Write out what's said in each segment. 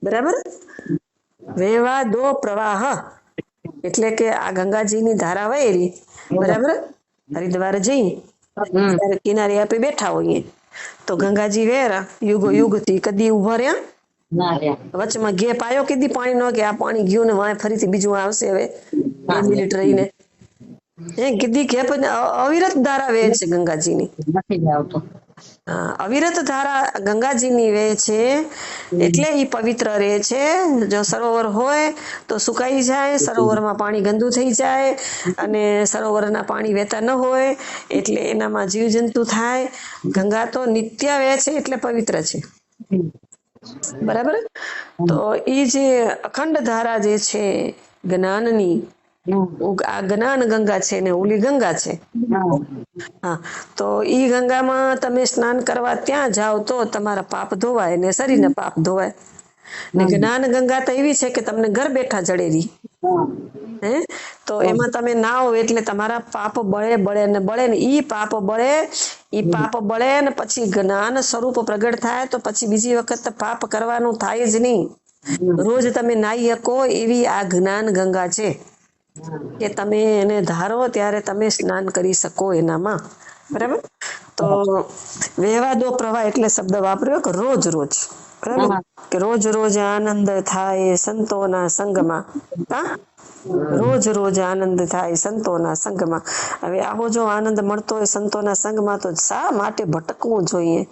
બરાબર. વેવા દો પ્રવાહ એટલે કે આ ગંગાજીની ધારા વહેરી, બરાબર. હરિદ્વાર જઈ ત્યારે કિનારે આપણે બેઠા હોઈએ તો ગંગાજી વેરા યુગો યુગ થી કદી ઉભા રહ્યા વચમાં ગેપ આવ્યો કીધી પાણી નો કે આ પાણી ગયું ને વાય ફરીથી બીજું આવશે હવે 2 મિનિટ રહીને કીધી ગેપ અવિરત ધારા વહે છે ગંગાજીની. અવિરત ધારા ગંગાજીની વહે છે એટલે ઈ પવિત્ર રહે છે. જો સરોવર હોય તો સુકાઈ જાય, સરોવરમાં પાણી ગંદુ થઈ જાય અને સરોવરના પાણી વહેતા ન હોય એટલે એનામાં જીવજંતુ થાય. ગંગા તો નિત્ય વહે છે એટલે પવિત્ર છે, બરાબર. તો ઈ જે અખંડ ધારા જે છે જ્ઞાનની, આ જ્ઞાન ગંગા છે ને ઓલી ગંગા છે. હા, તો ઈ ગંગામાં તમે સ્નાન કરવા ત્યાં જાઓ તો તમારા પાપ ધોવાય ને શરીરના પાપ ધોવાય. ને જ્ઞાન ગંગા તો એવી છે કે તમને ઘર બેઠા જડેરી. તો એમાં તમે નાઓ એટલે તમારા પાપ બળે ને ઈ પાપ બળે ને પછી જ્ઞાન સ્વરૂપ પ્રગટ થાય તો પછી બીજી વખત પાપ કરવાનું થાય જ નહીં. રોજ તમે નાઈ શકો એવી આ જ્ઞાન ગંગા છે કે તમે એને ધારો ત્યારે તમે સ્નાન કરી શકો એનામાં, બરાબર. તો વહેવા દો પ્રવાહ એટલે શબ્દ વાપર્યો કે રોજ રોજ, બરાબર, કે રોજ રોજ આનંદ થાય સંતોના સંગમાં. રોજ રોજ આનંદ થાય સંતોના સંગમાં. હવે આવો જો આનંદ મળતો હોય સંતોના સંગમાં તો શા માટે ભટકવું જોઈએ?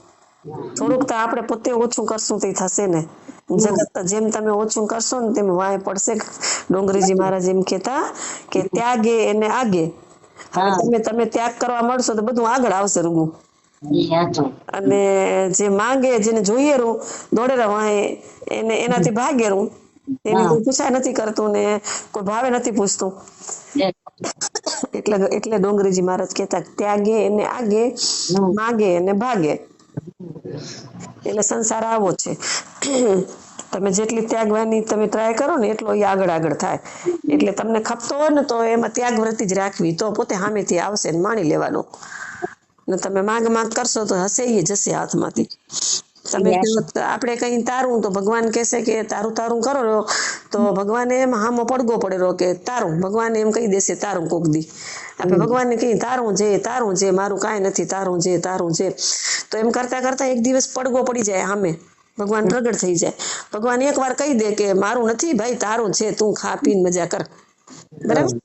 થોડુંક તો આપણે પોતે ઓછું કરશું તો થશે ને. જગત જેમ તમે ઓછું કરશો ને તેમ વાય પડશે. ડોંગરીજી મહારાજ એમ કેતા કે ત્યાગે એને આગે. હવે તમે ત્યાગ કરવા મળશો તો બધું આગળ આવશે રૂગું. અને જે માંગે જેને જોઈએ રૂ દોડે વાય એને એનાથી ભાગે રૂ. એની કોઈ પૂછાય નથી કરતું ને કોઈ ભાવે નથી પૂછતું. એટલે ડોંગરીજી મહારાજ કેતા ત્યાગે એને આગે, માગે એને ભાગે. એટલે સંસાર આવો છે. તમે જેટલી ત્યાગવાની તમે ટ્રાય કરો ને એટલો એ આગળ થાય. એટલે તમને ખપતો હોય ને તો એમાં ત્યાગ વૃત્તિ જ રાખવી તો પોતે સામેથી આવશે ને માણી લેવાનું. ને તમે માંગ કરશો તો હશે એ જશે હાથમાંથી. તમે આપણે કઈ તારું તો ભગવાન કહેશે કે તારું કરો તો ભગવાન એમ હામો પડગો પડેલો કે તારું. ભગવાન એમ કહી દેશે તારું કોક દી. આપણે ભગવાનને કહીએ તારું જે મારું કાંઈ નથી, તારું જે. તો એમ કરતા એક દિવસ પડગો પડી જાય સામે. ભગવાન પ્રગટ થઈ જાય. ભગવાન એક વાર કહી દે કે મારું નથી ભાઈ તારું છે, તું ખા પીને મજા કર, બરાબર.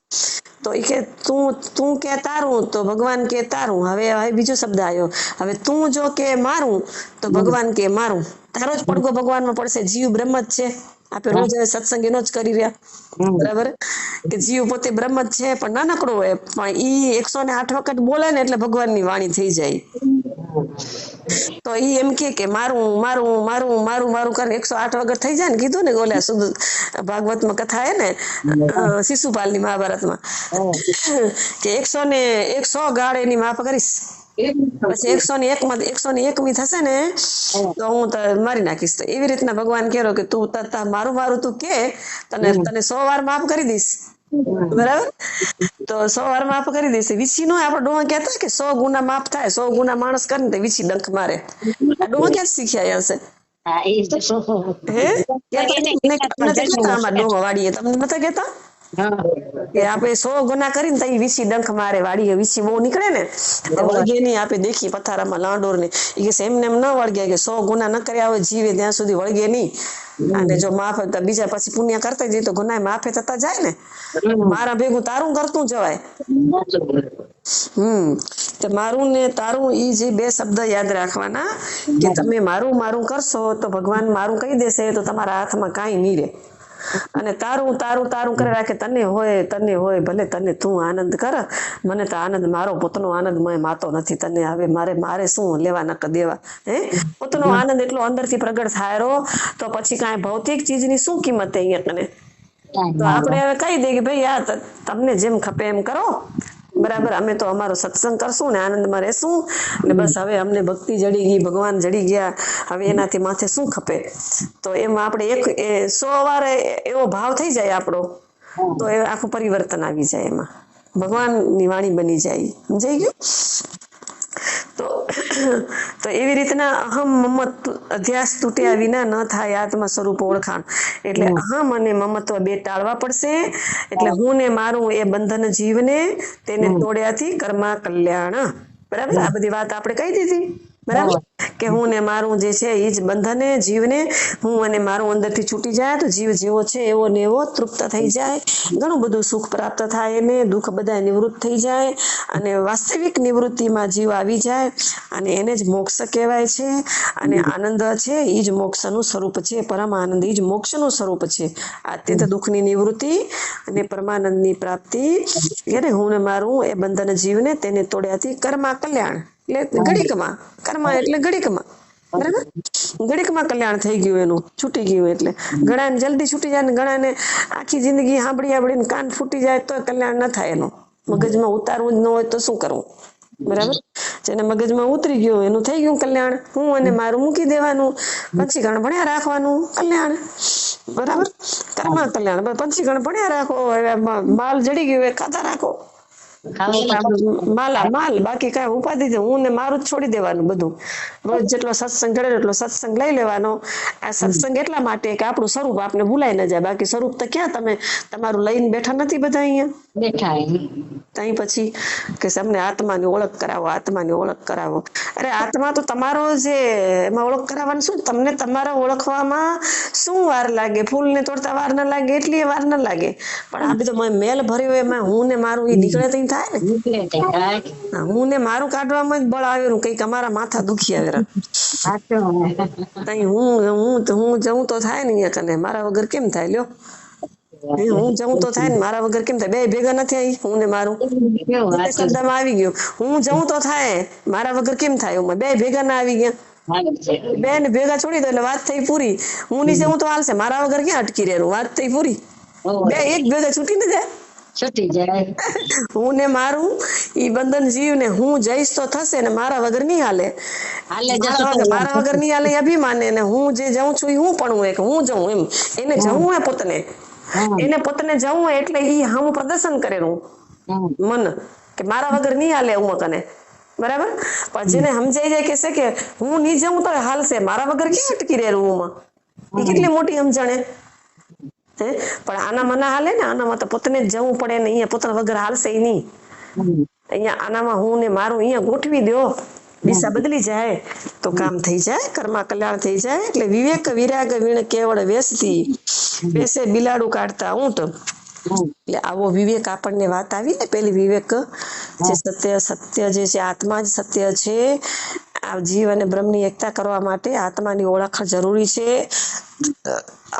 તો એ કે તું કે તારું તો ભગવાન કે તારું. હવે બીજો શબ્દ આવ્યો. હવે તું જો કે મારું તો ભગવાન કે મારું. તારો જ પડગો ભગવાનમાં પડશે. જીવ બ્રહ્મ જ છે. આપણે રોજ હવે સત્સંગ એનો જ કરી રહ્યા, બરાબર. કે જીવ પોતે બ્રહ્મ જ છે પણ નાનકડો હોય પણ ઈ 108 વખત બોલે ને એટલે ભગવાનની વાણી થઈ જાય. તો ઈ એમ કે મારું કરે 108 વખત થઈ જાય ને. કીધું ને ઓલા શુદ્ધ ભાગવતમાં કથા હે ને શિશુપાલની મહાભારતમાં કે 100 ગાળ એની માફ કરીશ પછી 101મી થશે ને તો હું મારી નાખીશ. તો એવી રીતના ભગવાન કહો કે તું મારું તું કે તને 100 વાર માફ કરી દઈશ, બરાબર. તો 100 વાર માફ કરી દઈશ. વીછી નો આપણે ડોહા કહેતા કે 100 ગુના માફ થાય. 100 ગુના માણસ કરે ને વીછી ડંખ મારે. આ ડોહા ક્યાં શીખ્યા હશે? વાડીએ તમને નતા કેતા કે આપણે 100 ગુના કરીને તો વીછી ડંખ મારે. વાડીએ વીછી બહુ નીકળે ને વળગે નહીં. આપણે દેખી પથારામાં લાંડોર ને એમને એમ ન વળગે કે 100 ગુના ન કર્યા હોય જીવે ત્યાં સુધી વળગે નહીં. અને જો માફ બીજા પછી પુણ્ય કરતા જઈએ તો ગુના માફે થતા જાય ને. મારા ભેગું તારું કરતું જવાય. તો મારું ને તારું ઈ જે 2 શબ્દ યાદ રાખવાના કે તમે મારું કરશો તો ભગવાન મારું કહી દેશે તો તમારા હાથમાં કાંઈ નહીં રહે. અને તારું કરે રાખે. તને હોય ભલે તને તું આનંદ કર. મને તો આનંદ મારો પોતનો આનંદ મને માતો નથી. તને હવે મારે શું લેવા નક દેવા? પોતનો આનંદ એટલો અંદરથી પ્રગટ થાય તો પછી કાંઈ ભૌતિક ચીજની શું કિંમત અહીંયા કને? તો આપણે હવે કહી દઈએ કે ભાઈ આ તમને જેમ ખપે એમ કરો, બરાબર. અમે તો અમારો સત્સંગ કરશું ને આનંદમાં રહેશું ને બસ. હવે અમને ભક્તિ જડી ગઈ, ભગવાન જડી ગયા. હવે એનાથી માથે શું ખપે? તો એમાં આપણે 100 વાર એવો ભાવ થઈ જાય આપણો તો એ આખું પરિવર્તન આવી જાય. એમાં ભગવાનની વાણી બની જાય. સમજાઈ ગયું? તો તો એવી રીતના અહમ મમત અધ્યાસ તૂટ્યા વિના ન થાય આત્મ સ્વરૂપ ઓળખાણ. એટલે અહમ અને મમત્વ બે ટાળવા પડશે. એટલે હું ને મારું એ બંધન જીવને તેને તોડ્યાથી કર્મા કલ્યાણ. બરાબર, આ બધી વાત આપણે કહી દીધી. બરાબર, કે હું ને મારું જે છે એ જ બંધને જીવને, હું અને મારું અંદરથી છૂટી જાય તો જીવ જેવો છે એવો ને એવો તૃપ્ત થઈ જાય, ઘણું બધું સુખ પ્રાપ્ત થાય એને, દુઃખ બધા નિવૃત્ત થઈ જાય અને વાસ્તવિક નિવૃત્તિમાં જીવ આવી જાય અને એને જ મોક્ષ કહેવાય છે. અને આનંદ છે એ જ મોક્ષનું સ્વરૂપ છે. પરમ આનંદ એ જ મોક્ષનું સ્વરૂપ છે. અત્યંત દુઃખની નિવૃત્તિ અને પરમાનંદની પ્રાપ્તિ. એટલે હું ને મારું એ બંધન જીવને તેને તોડ્યાથી કર્મા કલ્યાણ. એટલે ઘડીકમાં કર્મા એટલે ઘડીકમાં. બરાબર, ઘડીકમાં કલ્યાણ થઈ ગયું એનું, છૂટી ગયું. એટલે ઘણાને જલ્દી છૂટી જાય ને ઘણાને આખી જિંદગી સાંભળીને કાન ફૂટી જાય તો કલ્યાણ ન થાય એનું. મગજમાં ઉતારવું જ ન હોય તો શું કરવું? બરાબર, જેને મગજમાં ઉતરી ગયું એનું થઈ ગયું કલ્યાણ. હું અને મારું મૂકી દેવાનું, પંચીગણ ભણ્યા રાખવાનું, કલ્યાણ. બરાબર, કર્મા કલ્યાણ. પંચીગણ ભણ્યા રાખો, માલ જડી ગયું એ ખાતા રાખો, માલા માલ. બાકી કઈ ઉપાધિ છે હું ને મારું જ છોડી દેવાનું બધું. રોજ જેટલો સત્સંગ કરે એટલો સત્સંગ લઈ લેવાનો. આ સત્સંગ એટલા માટે કે આપણું સ્વરૂપ આપને ભૂલાઈ ન જાય. બાકી સ્વરૂપ તો ક્યાં તમે તમારું લઈને બેઠા નથી બધા અહીંયા બેઠા. ત્યાં પછી કે તમને આત્માની ઓળખ કરાવો, આત્માની ઓળખ કરાવો. અરે આત્મા તો તમારો છે, એમાં ઓળખ કરાવવાનું શું? તમને તમારા ઓળખવામાં શું વાર લાગે? ફૂલને તોડતા વાર ન લાગે એટલી વાર ન લાગે, પણ આ બધો મેલ ભર્યો એમાં હું ને મારું એ નીકળે તો થાય ને. હું ને મારું કાઢવામાં જ બળ આવેલું, કઈક અમારા માથા દુખી આવે. હું જવું તો થાય ને અહીંયા કને, મારા વગર કેમ થાય? લ્યો, હું જવું તો થાય ને, મારા વગર કેમ થાય? બે ભેગા નથી આવી હું ને મારું શબ્દમાં આવી ગયું. હું જવું તો થાય, મારા વગર કેમ થાય? બે ભેગા ના આવી ગયા, બે ને ભેગા છોડી દો એટલે વાત થઈ પૂરી. હું ની જવું તો હાલશે, મારા વગર ક્યાં અટકી રહેવું? વાત થઈ પૂરી. બે એક ભેગા છૂટી ને જાય, છૂટી જાય. હું ને મારું ઈ બંધન જીવ ને હું જઈશ તો થશે ને મારા વગર નહીં હાલે. મારા વગર નહીં હાલે અભિમાને ને હું જે જાઉં છું એ હું પણ હું જઉં એમ એને જવું હે પોતને, એને પોતને જવું એટલે ઈ હું પ્રદર્શન કરેલું મન કે મારા વગર નહીં હાલે હું કને. બરાબર, પણ જેને સમજાઈ જાય કે છે કે હું નહીં જઉં તો હાલશે, મારા વગર ક્યાં અટકી રહેવું હું, એ કેટલી મોટી સમજણે. પણ આનામાં ના હાલે ને, આનામાં તો પોતને જ જવું પડે ને, અહીંયા પોતાના વગર હાલશે નહીં. અહીંયા આનામાં હું ને મારું અહીંયા ગોઠવી દો, દિશા બદલી જાય તો કામ થઈ જાય, કર્મા કલ્યાણ થઈ જાય. એટલે વિવેક વિરાગ વીણ કેવળ વેસતી, બેસે બિલાડું કાઢતા ઊંટ. એટલે આવો વિવેક આપણને વાત આવી ને પેલી વિવેક, જે સત્ય જે છે આત્મા જ સત્ય છે. આ જીવ અને બ્રહ્મની એકતા કરવા માટે આત્માની ઓળખ જરૂરી છે.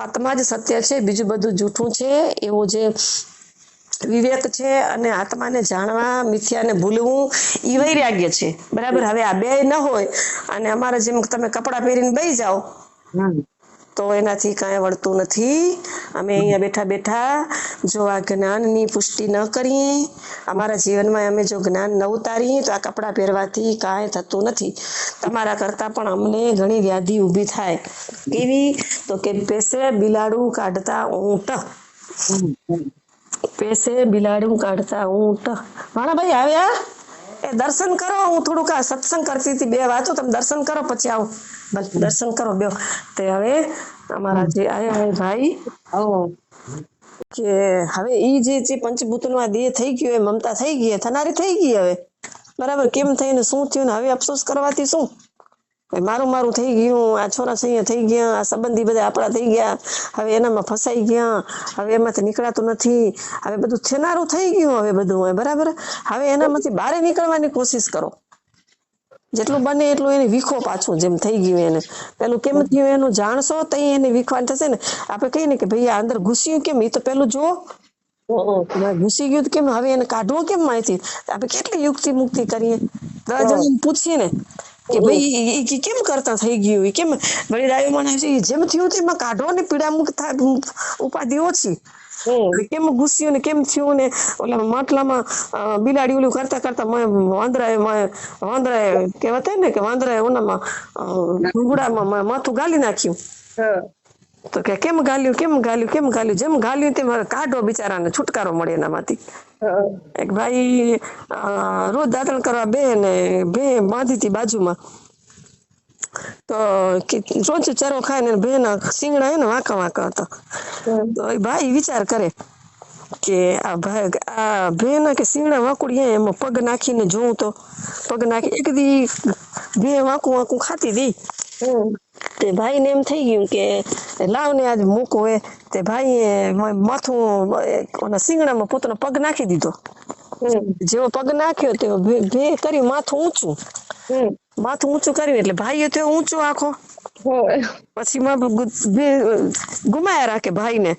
આત્મા જ સત્ય છે, બીજું બધું જૂઠું છે. એવો જે વિવેક છે અને આત્માને જાણવા, મિથ્યાને ભૂલવું એ વૈરાગ્ય છે. બરાબર, હવે આ બે ન હોય અને અમારે જેમ તમે કપડા પહેરીને બેસી જાઓ તો એનાથી કાંઈ વળતું નથી. અમે અહીંયા બેઠા બેઠા જો આ જ્ઞાનની પુષ્ટિ ન કરીએ, અમારા જીવનમાં અમે જો જ્ઞાન ન ઉતારીએ તો આ કપડાં પહેરવાથી કાંઈ થતું નથી. તમારા કરતાં પણ અમને ઘણી વ્યાધિ ઊભી થાય. કેવી? તો કે પેસે બિલાડું કાઢતા ઊંટ, પેસે બિલાડું કાઢતા ઊંટ. ભાણાભાઈ આવ્યા? એ દર્શન કરો. હું થોડુંક આ સત્સંગ કરતી હતી, બે વાતો, તમે દર્શન કરો પછી આવો. દર્શન કરો બે. તે હવે અમારા જે આયા ભાઈ કે હવે ઈ જે પંચભૂતનું આ દેહ થઈ ગયું, એ મમતા થઈ ગઈ, થનારી થઈ ગઈ. હવે બરાબર, કેમ થઈને શું થયું ને હવે અફસોસ કરવાથી શું? મારું મારું થઈ ગયું, આ છોરા સૈયા થઈ ગયા, આ સંબંધી બધા આપણા થઈ ગયા, હવે એનામાં ફસાઈ ગયા, હવે એમાંથી નીકળાતું નથી, હવે બધું થનારું થઈ ગયું. હવે બધું બરાબર, હવે એનામાંથી બહાર નીકળવાની કોશિશ કરો, જેટલું બને એટલું એને વીખો પાછું, જેમ થઈ ગયું એને. પેલું કેમ થયું એનું જાણશો તો એને વીખવાનું થશે ને. આપણે કહીએ ને કે ભાઈ આ અંદર ઘૂસ્યું કેમ, એ તો પેલું જુઓ ઘૂસી ગયું કેમ, હવે એને કાઢવો કેમ માહિતી. આપણે કેટલી યુક્તિ મુક્તિ કરીએ, પૂછીએ ને કે ભાઈ એ કેમ કરતા થઈ ગયું, એ કેમ વળી રાયો માણસ જેમ થયું તેમાં કાઢો ને, પીડા મુક્ત ઉપાધિ ઓછી. કેમ ઘૂસ્યું ને કેમ થયું ને, ઓલા માટલામાં બિલાડી ઓલું કરતા કરતા વાંદરાએ કહેવાતા ને કે વાંદરાએ ઓનામાં ઘૂંઘડામાં માથું ગાલી નાખ્યું. તો કે કેમ ગાલ્યું, કેમ ગાલ્યું, કેમ ગાલ્યું? જેમ ગાલ્યું તેમ હવે કાઢો, બિચારાને છુટકારો મળે એનામાંથી. એક ભાઈ રોજ દાંતણ કરવા બે ને બે બાંધી હતી બાજુમાં, તો રોજ ચરો ખાય ને બે ના શિંગડા એને વાંકા વાંકા હતા. તો એ ભાઈ વિચાર કરે કે આ ભાઈ આ બે ના કે શિંગડા વાંકુડી એમાં પગ નાખીને જોઉં તો પગ નાખી એક દી બે વાંકું વાંકું ખાતી હતી. તે ભાઈ ને એમ થઈ ગયું કે લાવ ને આજ મૂકો એ. તે ભાઈ માથું શિંગડામાં પોતાનો પગ નાખી દીધો. જેવો પગ નાખ્યો તે ભે કરી માથું ઊંચું, માથું ઊંચું કર્યું એટલે ભાઈ તો ઊંચું આખો. પછી ગુમાયા રાખે ભાઈ ને,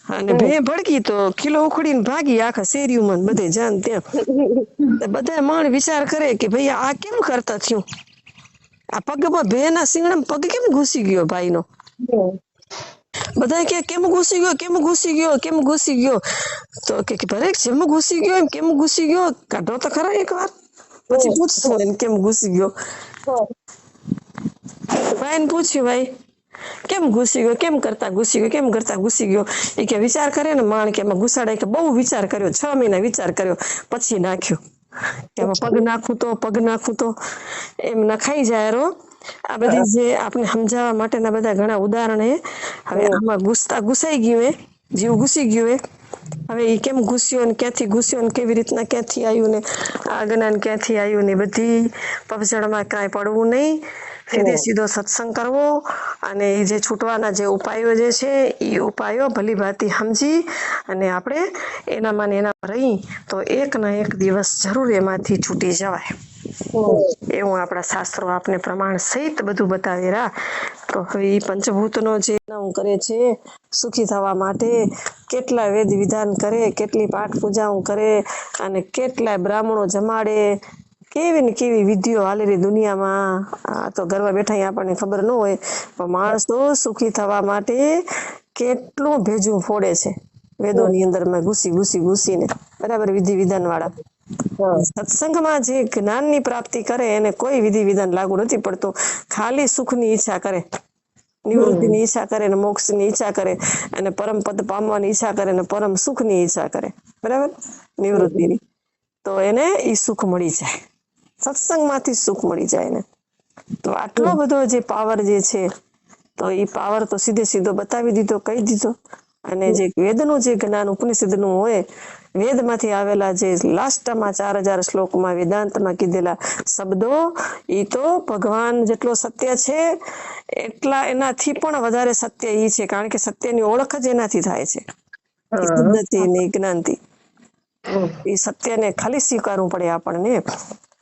અને ભે ભડકી તો કિલો ઉખડીને ભાગી આખા શેરીઓમાં બધે જાન ત્યાં. બધા માણ વિચાર કરે કે ભાઈ આ કેમ કરતા થયું, આ પગમાં ભે ના શિંગડામાં પગ કેમ ઘૂસી ગયો ભાઈ નો. બધા કે કેમ ઘૂસી ગયો, કેમ ઘૂસી ગયો, કેમ ઘૂસી ગયો? તો કે ભલે જેમ ઘૂસી ગયો એમ કેમ ઘૂસી ગયો કાઢો તો ખરા એક વાર, પછી પૂછશું એમ કેમ ઘૂસી ગયો. ભાઈ ને પૂછ્યું, ભાઈ કેમ ઘૂસી ગયો, કેમ કરતા ઘૂસી ગયો, કેમ કરતા ઘૂસી ગયો? એ કે વિચાર કરે ને માણ કે એમાં ઘુસાડે કે બહુ વિચાર કર્યો, 6 મહિના વિચાર કર્યો પછી નાખ્યો કે આમાં પગ નાખું તો એમ નખાઈ જાય રો. આ બધી જે આપણે સમજાવવા માટેના બધા ઘણા ઉદાહરણ હે. હવે આમાં ઘુસાઈ ગયું એ જીવ ઘૂસી ગયું એ. હવે એ કેમ ઘૂસ્યો ને ક્યાંથી ઘૂસ્યો ને કેવી રીતના ક્યાંથી આવ્યું ને આ જ્ઞાન ક્યાંથી આવ્યું ને બધી પગજણમાં કાંઈ પડવું નહીં, સીધો સત્સંગ કરવો અને એ જે છૂટવાના જે ઉપાયો જે છે એ ઉપાયો ભલી ભાંતિ સમજી અને આપણે એનામાં રહી તો એક ના એક દિવસ જરૂર એમાંથી છૂટી જવાય. એવું આપણા શાસ્ત્રો આપને પ્રમાણ સહિત બધું બતાવેલા. તો હવે એ પંચભૂતનો જે કરે છે સુખી થવા માટે કેટલા વેદ વિધાન કરે, કેટલી પાઠ પૂજાઓ કરે અને કેટલા બ્રાહ્મણો જમાડે, કેવી ને કેવી વિધિઓ હાલેલી દુનિયામાં. આ તો ઘરમાં બેઠા આપણને ખબર ન હોય પણ માણસો સુખી થવા માટે કેટલું ભેજું ફોડે છે વેદોની અંદરમાં ઘૂસીને, બરાબર, વિધિ વિધાન વાળા. સત્સંગમાં જે જ્ઞાનની પ્રાપ્તિ કરે એને કોઈ વિધિ વિધાન લાગુ નથી પડતું. ખાલી સુખની ઈચ્છા કરે, નિવૃત્તિની ઈચ્છા કરે ને મોક્ષની ઈચ્છા કરે અને પરમ પદ પામવાની ઈચ્છા કરે ને પરમ સુખની ઈચ્છા કરે, બરાબર, નિવૃત્તિની, તો એને ઈ સુખ મળી જાય. સત્સંગમાંથી સુખ મળી જાય એને. તો આટલો બધો જે પાવર જે છે તો એ પાવર તો સીધો બતાવી દીધો, કહી દીધો. અને જે વેદનું જે જ્ઞાન ઉપનિષદનું હોય, વેદમાંથી આવેલા જે લાસ્ટમાં 4000 શ્લોકમાં વેદાંતમાં કીધેલા શબ્દો, એ તો ભગવાન જેટલો સત્ય છે એટલા એનાથી પણ વધારે સત્ય ઈ છે, કારણ કે સત્યની ઓળખ જ એનાથી થાય છે, સિદ્ધથી ને જ્ઞાનથી. એ સત્યને ખાલી સ્વીકારવું પડે આપણને.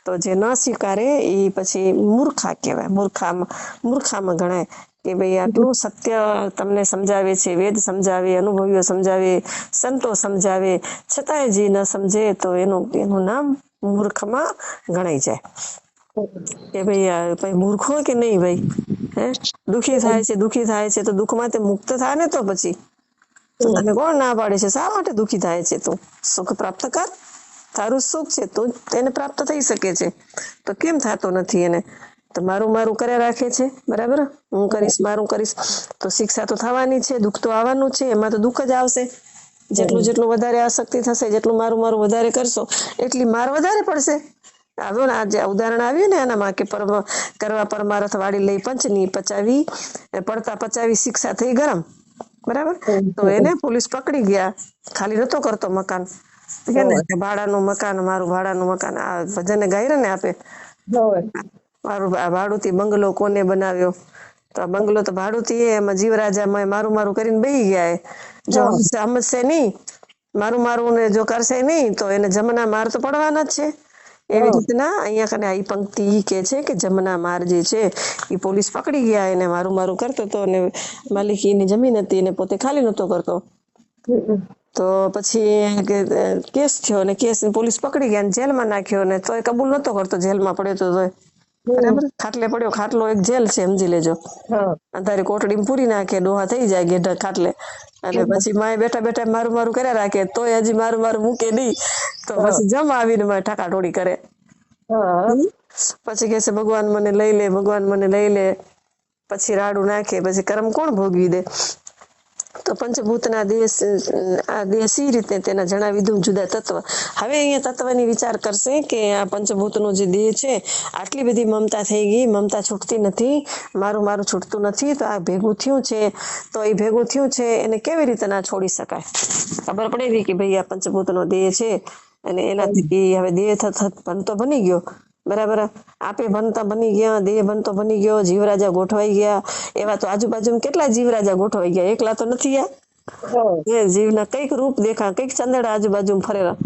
તો જે ન સ્વીકારે એ પછી મૂર્ખા કહેવાય, મૂર્ખામાં ગણાય કે ભાઈ આટલું સત્ય તમને સમજાવે છે, વેદ સમજાવે, અનુભવીઓ સમજાવે, સંતો સમજાવે, છતાંય જે ન સમજે તો એનું નામ મૂર્ખમાં ગણાઈ જાય. કે ભાઈ મૂર્ખો કે નહીં ભાઈ, હે દુખી થાય છે તો દુઃખમાં તે મુક્ત થાય ને. તો પછી તને કોણ ના પાડે છે? શા માટે દુખી થાય છે? તું સુખ પ્રાપ્ત કર, તારું સુખ છે તું તેને પ્રાપ્ત થઈ શકે છે, તો કેમ થતો નથી એને? તો મારું કર્યા રાખે છે, બરાબર, હું કરીશ, મારું કરીશ તો શિક્ષા તો થવાની છે, દુઃખ તો આવવાનું છે, એમાં તો દુઃખ જ આવશે. જેટલું વધારે આસક્તિ થશે, જેટલું મારું વધારે કરશો એટલી માર વધારે પડશે. આવ્યો ને આ જે ઉદાહરણ આવ્યું ને એનામાં કે કરવા પરમારથ વાળી લઈ પંચની પચાવી પડતા પચાવી શિક્ષા થઈ ગરમ, બરાબર. તો એને પોલીસ પકડી ગયા, ખાલી નતો કરતો મકાન, ભાડાનું મકાન, મારું ભાડાનું મકાન. આ ભજન ગાય ને આપે, મારું ભાડુંથી બંગલો કોને બનાવ્યો? તો આ બંગલો તો ભાડુંથી એમાં જીવરાજામાં મારું કરીને બેહી ગયા. જો સમજશે નહીં, મારું ને જો કરશે નહીં તો એને જમના માર તો પડવાના જ છે. એવી રીતના અહીંયા કને આ પંક્તિ કે છે કે જમના માર જે છે એ પોલીસ પકડી ગયા, એને મારું કરતો હતો અને માલિકીની જમીન હતી એને પોતે ખાલી નતો કરતો. તો પછી કેસ થયો અને કેસ પોલીસ પકડી ગયા, જેલમાં નાખ્યો ને તોય કબૂલ નતો કરતો, જેલમાં પડ્યો તો બરાબર, ખાટલે પડ્યો. ખાટલો એક જેલ છે, સમજી લેજો. અંધારી કોટડી પૂરી નાખે, ડોહા થઈ જાય ગેઢા ખાટલે, અને પછી માય બેઠા મારું કર્યા રાખે, તોય હજી મારું મૂકે નહીં. તો પછી જમ આવીને મારે ઠાકાઠોળી કરે. પછી કે છે ભગવાન મને લઈ લે, ભગવાન મને લઈ લે. પછી રાડું નાખે, પછી કર્મ કોણ ભોગવી દે? તો પંચભૂતના દેહ આ દેહ સી રીતે તેના જણાવી દીધું જુદા તત્વ. હવે અહીંયા તત્વની વિચાર કરશે કે આ પંચભૂતનો જે દેહ છે આટલી બધી મમતા થઈ ગઈ, મમતા છૂટતી નથી, મારું છૂટતું નથી, તો આ ભેગું થયું છે, તો એ ભેગું થયું છે એને કેવી રીતે ના છોડી શકાય? ખબર પડે છે કે ભાઈ આ પંચભૂતનો દેહ છે અને એનાથી હવે દેહ બનતો બની ગયો, બરાબર. આપે બનતા બની ગયા, દેહ બનતો બની ગયો, જીવરાજા ગોઠવાઈ ગયા. એવા તો આજુબાજુ કેટલા જીવરાજા ગોઠવાઈ ગયા, એકલા તો નથી એ જીવના કઈક રૂપ દેખા, કઈક ચંદડા આજુબાજુ ફરેલા,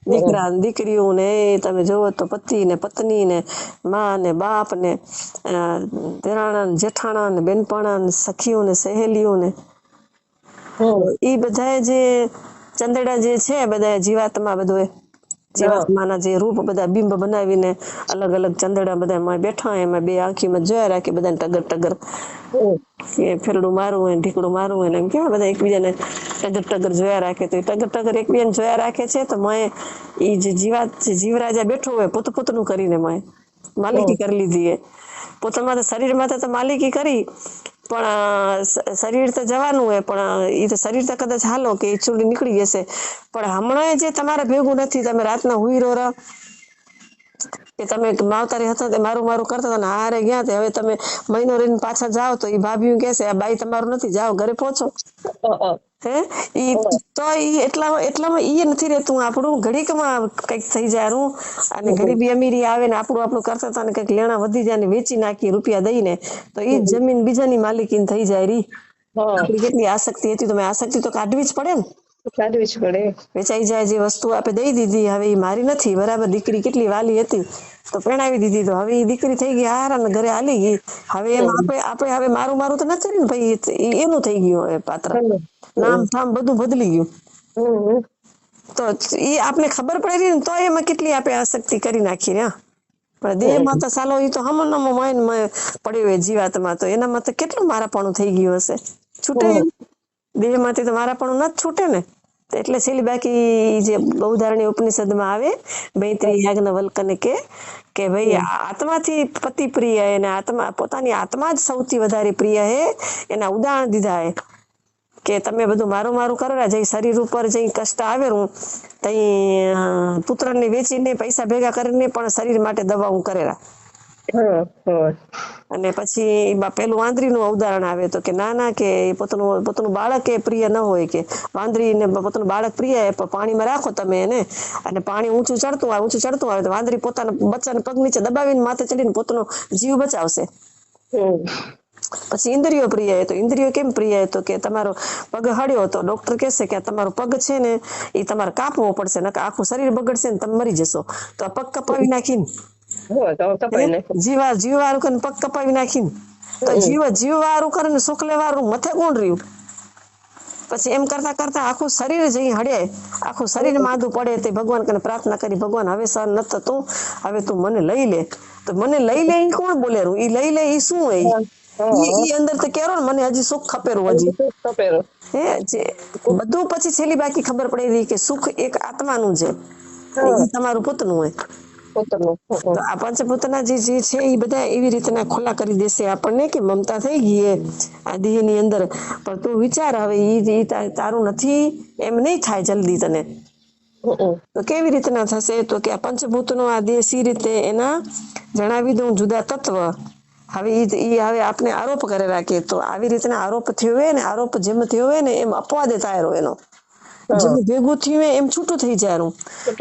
દીકરા ને દીકરીઓ ને, તમે જોવો તો પતિ ને પત્ની ને માં ને બાપ ને દેરાણા ને જેઠાણા ને બેનપણા ને સખીઓ ને સહેલીઓ ને, એ બધા જે ચંદડા જે છે બધા જીવાત્મા, બધું જીવાત્માના જે રૂપ બધા બિંબ બનાવીને અલગ અલગ ચંદડા બધા બેઠા, એમાં બે આંખીમાં જોયા રાખે બધાને ટગર ટગર, કે ફેરડું મારવું હોય, ઢીકડું મારવું હોય, એમ કેવા બધા એકબીજાને ટગર ટગર જોયા રાખે. તો એ ટગર ટગર એકબીજાને જોયા રાખે છે. તો મય એ જે જીવરાજા બેઠો હોય પોતનું કરીને મય માલિકી કરી લીધી. પોતામાં તો શરીરમાં તો માલિકી કરી, પણ શરીર તો જવાનું હોય, પણ એ તો શરીર તો કદાચ હાલો કે ચૂડી નીકળી જશે, પણ હમણાં જે તમારે ભેગું નથી, તમે રાતના હુઈ રહો કે તમે માવતારી હતા મારું કરતા હતા ને હારે ગયા, હવે તમે મહિનો રહીને પાછા જાઓ તો એ ભાભીઓ કહેશે આ બાઈ તમારું નથી, જાઓ ઘરે પહોંચો. ઈ તો ઈ એટલામાં ઈ નથી રહેતું આપણું, ઘડીકમાં કઈક થઈ જાય અને ગરીબી અમીરી આવે ને આપણું કરતા હતા ને કઈક લેણા વધી જાય ને વેચી નાખી રૂપિયા દઈને, તો ઈ જમીન બીજાની માલિકી થઈ જાય રી. આપણી કેટલી આસક્તિ હતી, તો આસક્તિ તો કાઢવી જ પડે ને, કાઢવી જ પડે. વેચાઈ જાય જે વસ્તુ આપણે દઈ દીધી, હવે એ મારી નથી, બરાબર. દીકરી કેટલી વાલી હતી તો પરણાવી દીધી, તો હવે એ દીકરી થઈ ગઈ હારા ઘરે હાલી ગઈ. હવે એમાં આપણે હવે મારું તો નથી ને ભાઈ, એનું થઈ ગયું હવે પાત્ર, નામ ઠામ બધું બદલી ગયું. તો એ આપણે ખબર પડે ને તો એમાં કેટલી આપણે આસક્તિ કરી નાખી રહ્યા. પણ દેહમાં તો સાલો એ તો હમણાં માઇન્ડ પડ્યો હોય જીવાતમાં, તો એનામાં તો કેટલું મારાપણું થઈ ગયું હશે, છૂટે એમ દેહમાંથી તો મારાપણું ન જ છૂટે ને. એટલે છેલ્લી બાકી જે બહુધારણી ઉપનિષદમાં આવે, મૈત્રી યાજ્ઞવલ્ક્યને કે ભાઈ આત્માથી પતિ પ્રિય હે, અને આત્મા પોતાની આત્મા જ સૌથી વધારે પ્રિય હે. એના ઉદાહરણ દીધા હે કે તમે બધું મારું કરો, જઈ શરીર ઉપર જઈ કષ્ટ આવેલું તઈ પુત્રને વેચીને પૈસા ભેગા કરીને પણ શરીર માટે દવાઓ કરેલા. અને પછી પેલું વાંદરીનું ઉદાહરણ આવે તો કે ના કે પોતાનું બાળક એ પ્રિય ન હોય, કે વાંદરીને પોતાનું બાળક પ્રિય હે પણ પાણીમાં રાખો તમે એને, અને પાણી ઊંચું ચડતું આવે તો વાંદરી પોતાના બચ્ચાને પગ નીચે દબાવીને માથે ચડીને પોતાનો જીવ બચાવશે. પછી ઇન્દ્રિયો પ્રિય હે, તો ઇન્દ્રિયો કેમ પ્રિય હે? તો કે તમારો પગ હળ્યો તો ડોક્ટર કહેશે કે તમારો પગ છે ને એ તમારે કાપવો પડશે, નકર આખું શરીર બગડશે ને તમે મરી જશો. તો આ પગ કપાવી નાખીને જીવવાળું કરીને પગ કપાવી નાખીને, તો જીવવાળું કરીને સુખ લેવાળું મથે કોણ રહ્યું? પછી એમ કરતા કરતા આખું શરીર જઈ હળે, આખું શરીર માંદું પડે, તે ભગવાન કને પ્રાર્થના કરી, ભગવાન હવે સહન ન થતું, હવે તું મને લઈ લે. તો મને લઈ લે ઈ કોણ બોલેરું? ઈ લઈ લે ઈ શું હે? ઈ અંદર તો કેરો ને મને હજી સુખ ખપેરું, હજી બધું. પછી છેલ્લી બાકી ખબર પડે કે સુખ એક આત્માનું છે, ઈ તમારું પોતનું હોય. તો આ પંચભૂતના જે છે એ બધા એવી રીતના ખુલ્લા કરી દેશે આપણને કે મમતા થઈ ગઈ હે આ દેહની અંદર, પણ તું વિચાર હવે ઈ તારું નથી એમ નહીં થાય જલ્દી તને. તો કેવી રીતના થશે? તો કે આ પંચભૂતનો આ દેહ સી રીતે એના જણાવી દઉં જુદા તત્વ. હવે હવે આપણે આરોપ કરે રાખીએ, તો આવી રીતના આરોપ થયો હોય ને, આરોપ જેમ થયો હોય ને એમ અપવાદ થાય એનો, જેમ ભેગું થયું હોય એમ છૂટું થઈ જાય.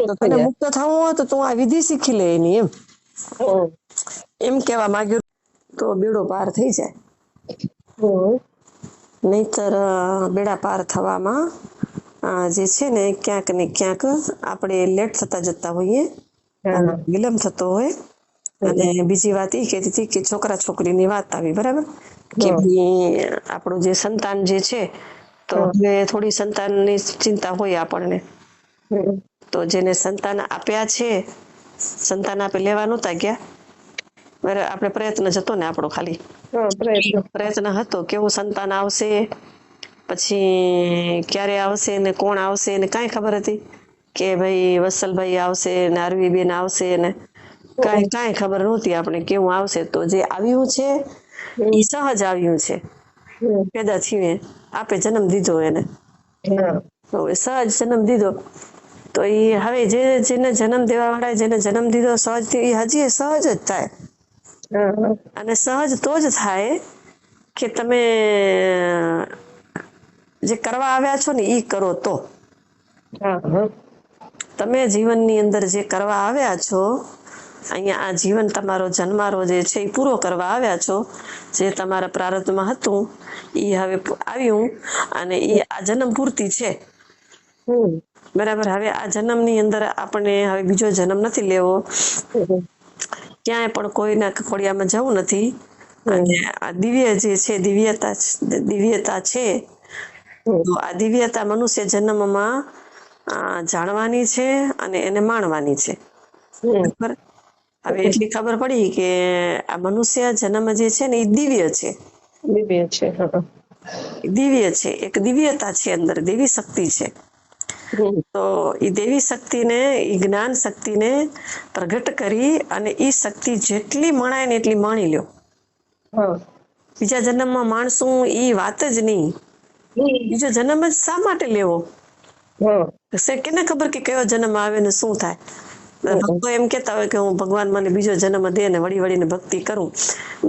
તો તને મુક્ત થવું હોય તો તું આ વિધિ શીખી લે એની, એમ કેવા માંગ્યું તો બેડો પાર થઈ જાય. નહીતર બેડા પાર થવામાં જે છે ને ક્યાંક ને ક્યાંક આપણે લેટ થતા જતા હોઈએ, વિલંબ થતો હોય. અને બીજી વાત એ કહેતી હતી કે છોકરા છોકરીની વાત આવી, બરાબર, કે આપણું જે સંતાન જે છે, તો હવે થોડી સંતાનની ચિંતા હોય આપણને. તો જેને સંતાન આપ્યા છે, સંતાન આપે લેવા નહોતા ગયા, બરાબર, આપણે પ્રયત્ન જતો ને આપણો ખાલી પ્રયત્ન હતો, કેવું સંતાન આવશે, પછી ક્યારે આવશે ને કોણ આવશે ને કાંઈ ખબર હતી કે ભાઈ વત્સલભાઈ આવશે ને આરવીબેન આવશે ને કાંઈ ખબર નહોતી આપણે કેવું આવશે. તો જે આવ્યું છે એ સહજ આવ્યું છે, પેદા થયું આપે જન્મ દીધો એને, હવે સહજ જન્મ દીધો તો એ હવે જેને જન્મ દેવા વાળા જેને જન્મ દીધો સહજ થયો એ હજી સહજ જ થાય, અને સહજ તો જ થાય કે તમે જે કરવા આવ્યા છો ને ઈ કરો તો. તમે જીવનની અંદર જે કરવા આવ્યા છો, અહીંયા આ જીવન તમારો જન્મારો જે છે એ પૂરો કરવા આવ્યા છો, જે તમારા પ્રારબ્ધમાં હતું એ હવે આવ્યું અને એ આ જન્મ પૂર્તિ છે, બરાબર. હવે આ જન્મની અંદર આપણને હવે બીજો જન્મ નથી લેવો, ક્યાંય પણ કોઈના ખોડિયામાં જવું નથી, અને આ દિવ્ય જે છે દિવ્યતા છે, તો આ દિવ્યતા મનુષ્ય જન્મમાં જાણવાની છે અને એને માણવાની છે, બરાબર. હવે એટલી ખબર પડી કે આ મનુષ્ય જન્મ જે છે ને એ દિવ્ય છે, દિવ્ય છે, એક દિવ્યતા છે, અંદર દેવી શક્તિ છે. તો એ દેવી શક્તિને, એ જ્ઞાન શક્તિને પ્રગટ કરી અને એ શક્તિ જેટલી મણાય ને એટલી માણી લ્યો. બીજા જન્મમાં માણસું એ વાત જ નહીં, બીજો જન્મ જ શા માટે લેવો? કેને ખબર કે કયો જન્મ આવે ને શું થાય? ભક્તો એમ કેતા હોય કે હું ભગવાન મને બીજો જન્મ દે ને વળી વળીને ભક્તિ કરું,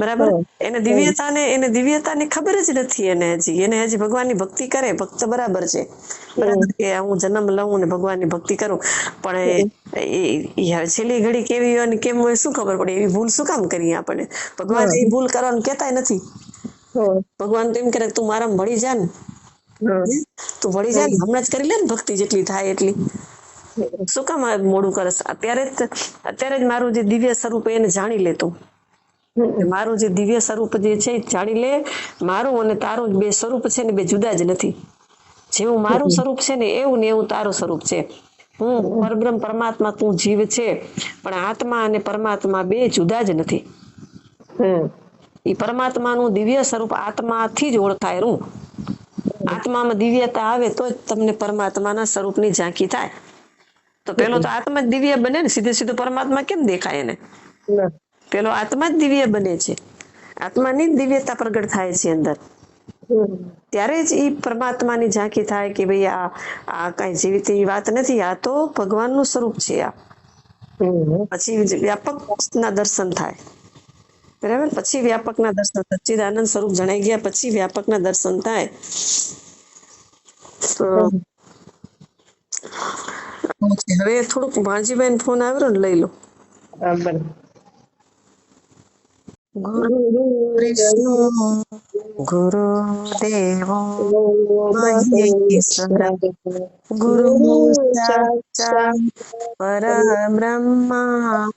બરાબર. એને દિવ્યતાની ખબર જ નથી, એને હજી ભગવાનની ભક્તિ કરે, ભક્ત બરાબર છે, બરાબર, કે હું જન્મ લઉં ને ભગવાનની ભક્તિ કરું, પણ છેલ્લી ઘડી કેવી હોય ને કેમ હોય શું ખબર પડે? એવી ભૂલ શું કામ કરીએ આપણે? ભગવાન એ ભૂલ કરવાનું કેતાય નથી. ભગવાન તો એમ કરે તું મારામાં ભળી જા ને, તું ભળી જા ને, હમણાં જ કરી લે ને ભક્તિ જેટલી થાય એટલી, શું કામ મોડું કરસ? અત્યારે જ મારું જે દિવ્ય સ્વરૂપ એને જાણી લેતું, મારું જે દિવ્ય સ્વરૂપ જે છે જાણી લે. મારું અને તારું બે સ્વરૂપ છે ને બે જુદા જ નથી. જેવું મારું સ્વરૂપ છે ને એવું તારું સ્વરૂપ છે. હું પરબ્રહ્મ પરમાત્મા, તું જીવ છે, પણ આત્મા અને પરમાત્મા બે જુદા જ નથી. એ પરમાત્માનું દિવ્ય સ્વરૂપ આત્માથી જ ઓળખાય. આત્મામાં દિવ્યતા આવે તો જ તમને પરમાત્માના સ્વરૂપની ઝાંખી થાય. તો પેલો તો આત્મા જ દિવ્ય બને ને, સીધું પરમાત્મા કેમ દેખાય એને? પેલો આત્મા જ દિવ્ય બને છે, આત્માની જ દિવ્યતા પ્રગટ થાય છે અંદર. ત્યારે જ એ પરમાત્માની ઝાંખી થાય કે ભાઈ આ કઈ જેવી તેવી વાત નથી, આ તો ભગવાનનું સ્વરૂપ છે. આ પછી વ્યાપક ના દર્શન થાય, બરાબર. પછી વ્યાપક ના દર્શન, સચ્ચિદાનંદ સ્વરૂપ જણાઈ ગયા પછી વ્યાપક ના દર્શન થાય. તો હવે થોડુંક માળજીભાઈ ફોન આવ્યો ને, લઈ લો. ગુરુ વિષ્ણુ ગુરુદેવો મહેશ્વર ગુરુ સાક્ષાત પરબ્રહ્મા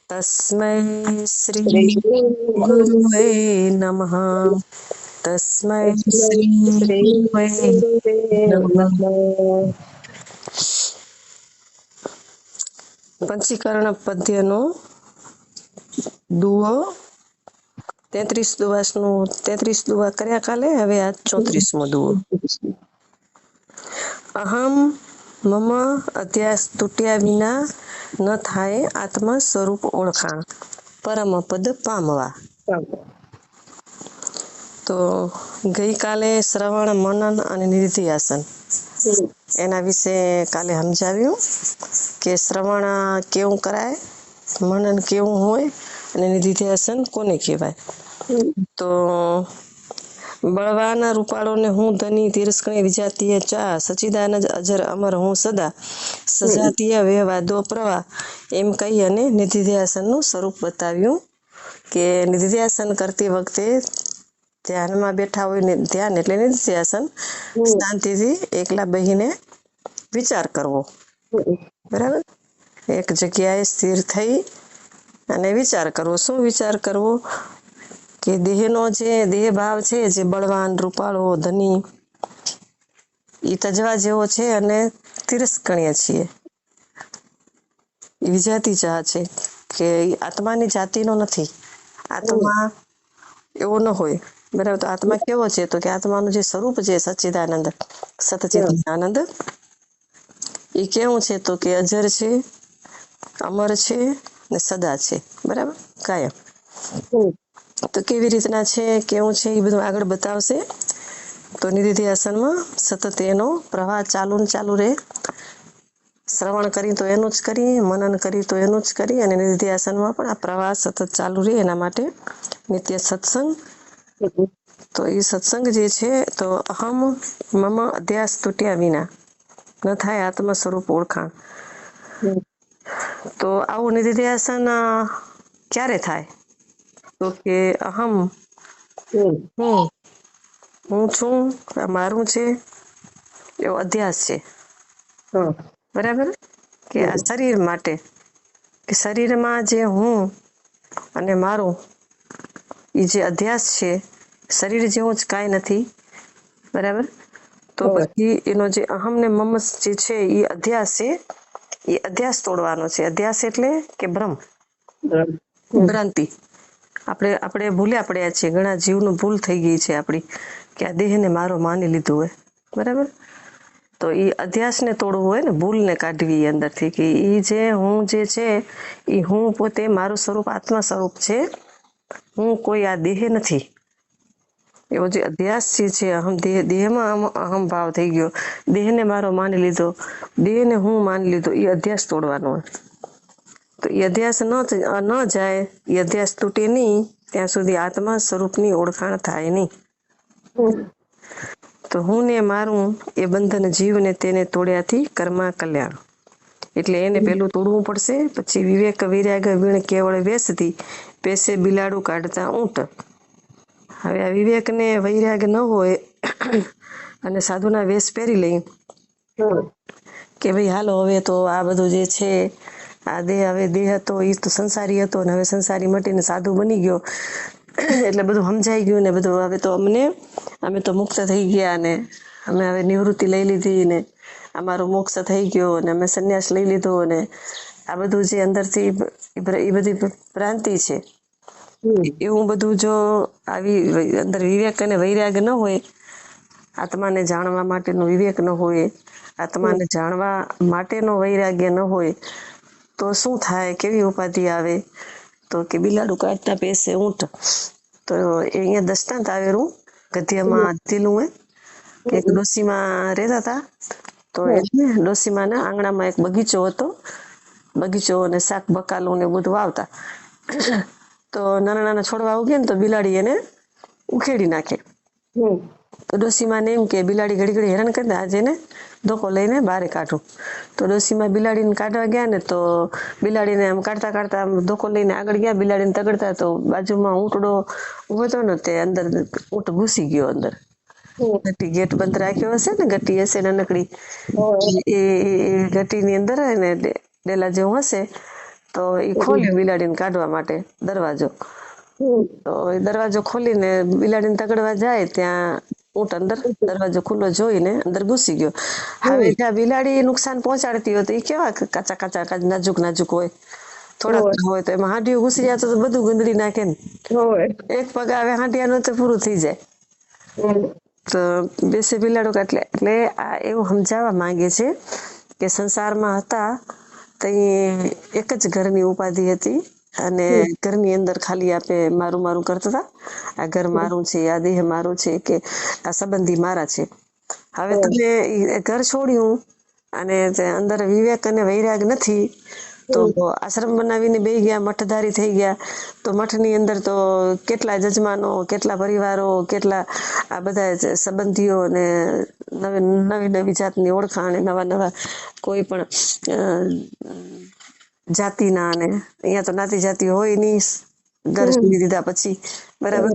તસ્મૈ શ્રી ગુરુવે નમઃ. તસ્મૈ શ્રી ગુરુવે નમઃ. પંચીકરણ પદ્યનો દુઓ 33 દુઆ કર્યા કાલે, હવે આ 34મો દુઓ. અહમ મમ અધ્યાસ તૂટ્યા વિના ન થાય આત્મ સ્વરૂપ ઓળખાણ, પરમ પદ પામવા. તો ગઈકાલે શ્રવણ, મનન અને નિધિધ્યાસન એના વિશે કાલે સમજાવ્યું કે શ્રવણ કેવું કરાય, મનન કેવું હોય અને નિધિધ્યાસન કોને કહેવાય. તો બળવાના રૂપાળોને હું ધની, તિરસ્કણી વિજાતીય ચા, સચિદાનંદ અજર અમર હું સદા, સજાતીય વ્યવાદો પ્રવાહ, એમ કહી અને નિધિધ્યાસનનું સ્વરૂપ બતાવ્યું કે નિધિધ્યાસન કરતી વખતે ધ્યાનમાં બેઠા હોય ને, ધ્યાન એટલે નિધિધ્યાસન, શાંતિથી એકલા બેહીને વિચાર કરવો, બરાબર. એક જગ્યાએ સ્થિર થઈ અને વિચાર કરવો. શું વિચાર કરવો? કે દેહનો જે દેહ ભાવ છે, જે બળવાન, રૂપાળો, ધની, એ તજવા જેવો છે અને તિરસ્કણીય છીએ. એ વિજાતી ચા છે કે આત્માની જાતિનો નથી. આત્મા એવો ન હોય, બરાબર. તો આત્મા કેવો છે? તો કે આત્માનું જે સ્વરૂપ છે સચ્ચિદાનંદ, સતચિત આનંદ, એ કેવું છે? તો કે અજર છે, અમર છે ને સદા છે, બરાબર, કાયમ. તો કેવી રીતના છે, કેવું છે, એ બધું આગળ બતાવશે. તો નિધિધ્યાસનમાં સતત એનો પ્રવાહ ચાલુ ને ચાલુ રહે. શ્રવણ કરી તો એનું જ કરી, મનન કરી તો એનું જ કરી, અને નિધિધ્યાસનમાં પણ આ પ્રવાહ સતત ચાલુ રહે એના માટે નિત્ય સત્સંગ. તો એ સત્સંગ જે છે તો અહમ મમ અધ્યાસ તૂટ્યા વિના ન થાય આત્મ સ્વરૂપ ઓળખાણ. તો આવું નિધિધ્યાસન ક્યારે થાય? તો કે અહમ હું છું, આ મારું છે, એવો અધ્યાસ છે. બરાબર? કે આ શરીર માટે, કે શરીરમાં જે હું અને મારું એ જે અધ્યાસ છે, શરીર જેવું જ કાંઈ નથી. બરાબર? તો પછી એનો જે અહમ ને મમ જે છે એ અધ્યાસ છે, એ અધ્યાસ તોડવાનો છે. અધ્યાસ એટલે કે ભ્રમ, ભ્રાંતિ. આપણે ભૂલ્યા પડ્યા છીએ, ઘણા જીવનું ભૂલ થઈ ગઈ છે આપણી, કે આ દેહને મારો માની લીધું હોય. બરાબર? તો એ અધ્યાસને તોડવું હોય ને, ભૂલને કાઢવી અંદરથી, કે એ જે હું જે છે એ હું પોતે મારું સ્વરૂપ આત્મા સ્વરૂપ છે, હું કોઈ આ દેહ નથી. એવો જે અધ્યાસ જે છે, દેહમાં અહમ ભાવ થઈ ગયો, દેહને મારો માની લીધો, દેહને હું માની લીધો, એ અધ્યાસ તોડવાનો હોય. તો એ અધ્યાસ ન જાય, એ અધ્યાસ તૂટે નહીં ત્યાં સુધી આત્મા સ્વરૂપની ઓળખાણ થાય નહીં. તો હું ને મારું એ બંધન જીવને તેને તોડ્યાથી કર્મા કલ્યાણ. એટલે એને પેલું તોડવું પડશે. પછી વિવેક વિરાગ વીણ કેવળ વેસથી પેસે બિલાડું કાઢતા ઊંટ. હવે આ વિવેક ને વૈરાગ ન હોય અને સાધુના વેશ પહેરી લઈ કે ભાઈ હાલો હવે તો આ બધું જે છે, આ દેહ, હવે દેહ હતો એ તો સંસારી હતો ને હવે સંસારી મટીને સાધુ બની ગયો, એટલે બધું સમજાઈ ગયું ને બધું, હવે તો અમે તો મુક્ત થઈ ગયા ને અમે હવે નિવૃત્તિ લઈ લીધી ને અમારો મોક્ષ થઈ ગયો ને અમે સંન્યાસ લઈ લીધો ને આ બધું જે અંદરથી એ બધી ભ્રાંતિ છે. એવું બધું જો આવી અંદર વિવેક અને વૈરાગ ન હોય, આત્માને જાણવા માટેનો વિવેક ન હોય, આત્માને જાણવા માટેનો વૈરાગ્ય ન હોય, તો શું થાય? કેવી ઉપાધિ આવે? તો કે બિલાડું કાઢતા પેસે ઊંટ. તો એ અહીંયા દૃષ્ટાંત આવેલું ગદ્યમાં દીલું હોય કે એક ડોસીમાં રહેતા હતા. તો એટલે ડોસીમાના આંગણામાં એક બગીચો હતો. બગીચો અને શાક બકાલું ને બધું વાવતા. તો નાના નાના છોડવા ઉગે ને તો બિલાડી એને ઉખેડી નાખે. તો ડોસીમાને એમ કે બિલાડી ઘડી ઘડી હેરાન કરી દે, આજે એને ધોકો લઈને બારે કાઢું. તો ડોસીમાં બિલાડીને કાઢવા ગયા ને તો બિલાડીને આમ કાઢતા કાઢતા આમ ધોકો લઈને આગળ ગયા, બિલાડીને તગડતા, તો બાજુમાં ઊંટડો ઉભો હતો ને તે અંદર ઊંટ ઘૂસી ગયો અંદર. ગટી ગેટ બંધ રાખ્યો હશે ને, ગટી હશે નાનકડી, એ ગટીની અંદર ને ડેલા જેવું હશે, તો એ ખોલ્યું બિલાડીને કાઢવા માટે દરવાજો. તો એ દરવાજો ખોલીને બિલાડીને તગડવા જાય ત્યાં ઊંટ અંદર દરવાજો ખુલ્લો જોઈને અંદર ઘૂસી ગયો. હવે જ્યાં બિલાડી નુકસાન પહોંચાડતી હોય તો એ કેવા કાચા કાચા નાજુક નાજુક હોય, થોડાક હોય, તો એમાં હાંડિયું ઘૂસી જાય તો બધું ગંદડી નાખે ને. એક પગ આવે હાંડિયાનો તો પૂરું થઈ જાય. તો બેસે બિલાડું એટલે આ એવું સમજાવવા માંગે છે કે સંસારમાં હતા તો એક જ ઘરની ઉપાધિ હતી, અને ઘરની અંદર ખાલી આપે મારું મારું કરતા હતા, આ ઘર મારું છે, આ દેહ મારું છે, કે આ સંબંધી મારા છે. હવે તમે ઘર છોડ્યું અને અંદર વિવેક અને વૈરાગ નથી, તો આશ્રમ બનાવીને બેસી ગયા, મઠધારી થઈ ગયા. તો મઠની અંદર તો કેટલા જજમાનો, કેટલા પરિવારો, કેટલા આ બધા સંબંધીઓ ને નવી નવી જાતની ઓળખાણ, નવા નવા કોઈ પણ જાતિના, ને અહીંયા તો નાતી જાતિ હોય નહીં ઘર છોડી દીધા પછી. બરાબર?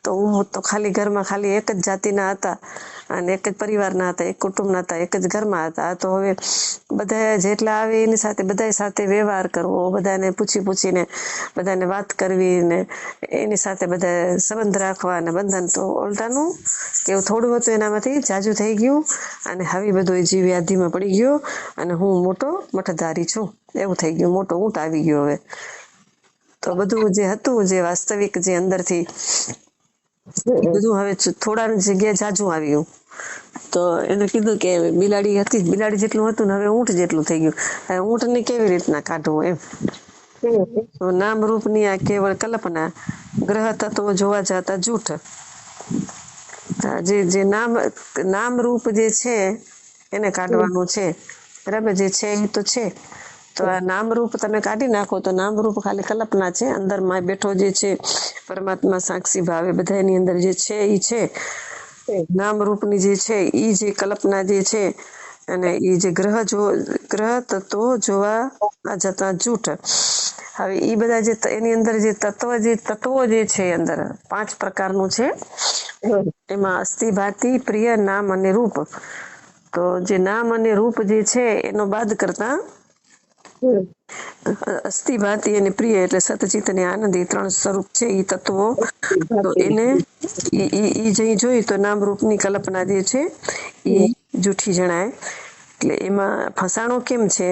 તો ખાલી ઘરમાં ખાલી એક જ જાતિના હતા અને એક જ પરિવારના હતા, એક કુટુંબના હતા, એક જ ઘરમાં હતા. તો હવે બધા જેટલા આવે એની સાથે બધા સાથે વ્યવહાર કરવો, બધાને પૂછી પૂછીને બધાને વાત કરવી ને એની સાથે બધા સંબંધ રાખવા અને બંધન. તો ઉલટાનું કેવું થોડું હતું એનામાંથી જાજુ થઈ ગયું, અને હવે બધું જીવ વ્યાધિમાં પડી ગયો અને હું મોટો મઠધારી છું એવું થઈ ગયું, મોટો ઊંટ આવી ગયો. હવે તો બધું જે હતું, જે વાસ્તવિક જે અંદરથી બધું હવે થોડાની જગ્યાએ જાજુ આવ્યું. તો એને કીધું કે બિલાડી હતી, બિલાડી જેટલું હતું ને હવે ઊંટ જેટલું થઈ ગયું. હવે ઊંટને કેવી રીતના કાઢવું એમ. તો નામ રૂપની આ કેવળ કલ્પના, ગ્રહ તત્વો જોવા જતા જૂઠ. જે નામ રૂપ જે છે એને કાઢવાનું છે, બરાબર. જે છે એ તો છે, તો આ નામ રૂપ તમે કાઢી નાખો તો નામ રૂપ ખાલી કલ્પના છે. અંદર માં બેઠો જે છે પરમાત્મા સાક્ષી ભાવે બધા એની અંદર જે છે એ છે. નામ રૂપની જે છે ઈ જે કલ્પના જે છે, અને એ જે ગ્રહ તત્વો જોવા જતા જૂઠ. હવે ઈ બધા જે એની અંદર જે તત્વો જે છે અંદર 5 પ્રકારનું છે. એમાં અસ્થિ, ભાતિ, પ્રિય, નામ અને રૂપ. તો જે નામ અને રૂપ જે છે એનો બાદ કરતા અસ્થિ, ભાતિ અને પ્રિય એટલે સતચિત અને આનંદ, એ 3 સ્વરૂપ છે એ તત્વો. તો એને ઈ જે જોઈ તો નામ રૂપની કલ્પના જે છે એ જૂઠી જણાય. એટલે એમાં ફસાણો કેમ છે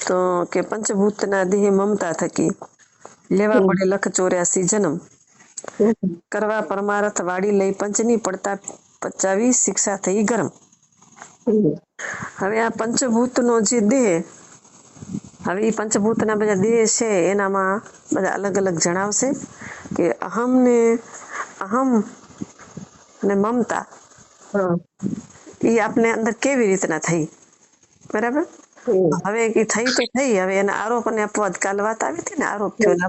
તો કે પંચભૂતના દેહ મમતા થકી લેવા પડે 184 જન્મ, કરવા પરમારથ વાડી લઈ પંચની પડતા પચાવી શિક્ષા થઈ ગરમ. હવે આ પંચભૂતનો જે દેહ, હવે એ પંચભૂતના બધા દેહ છે એનામાં બધા અલગ અલગ જણાવશે કે અહમ ને મમતા એ આપને અંદર કેવી રીતના થઈ, બરાબર. હવે એ થઈ તો થઈ, હવે એના આરોપ અને અપવાદ, કાલ વાત આવી હતી ને, આરોપ થયો ને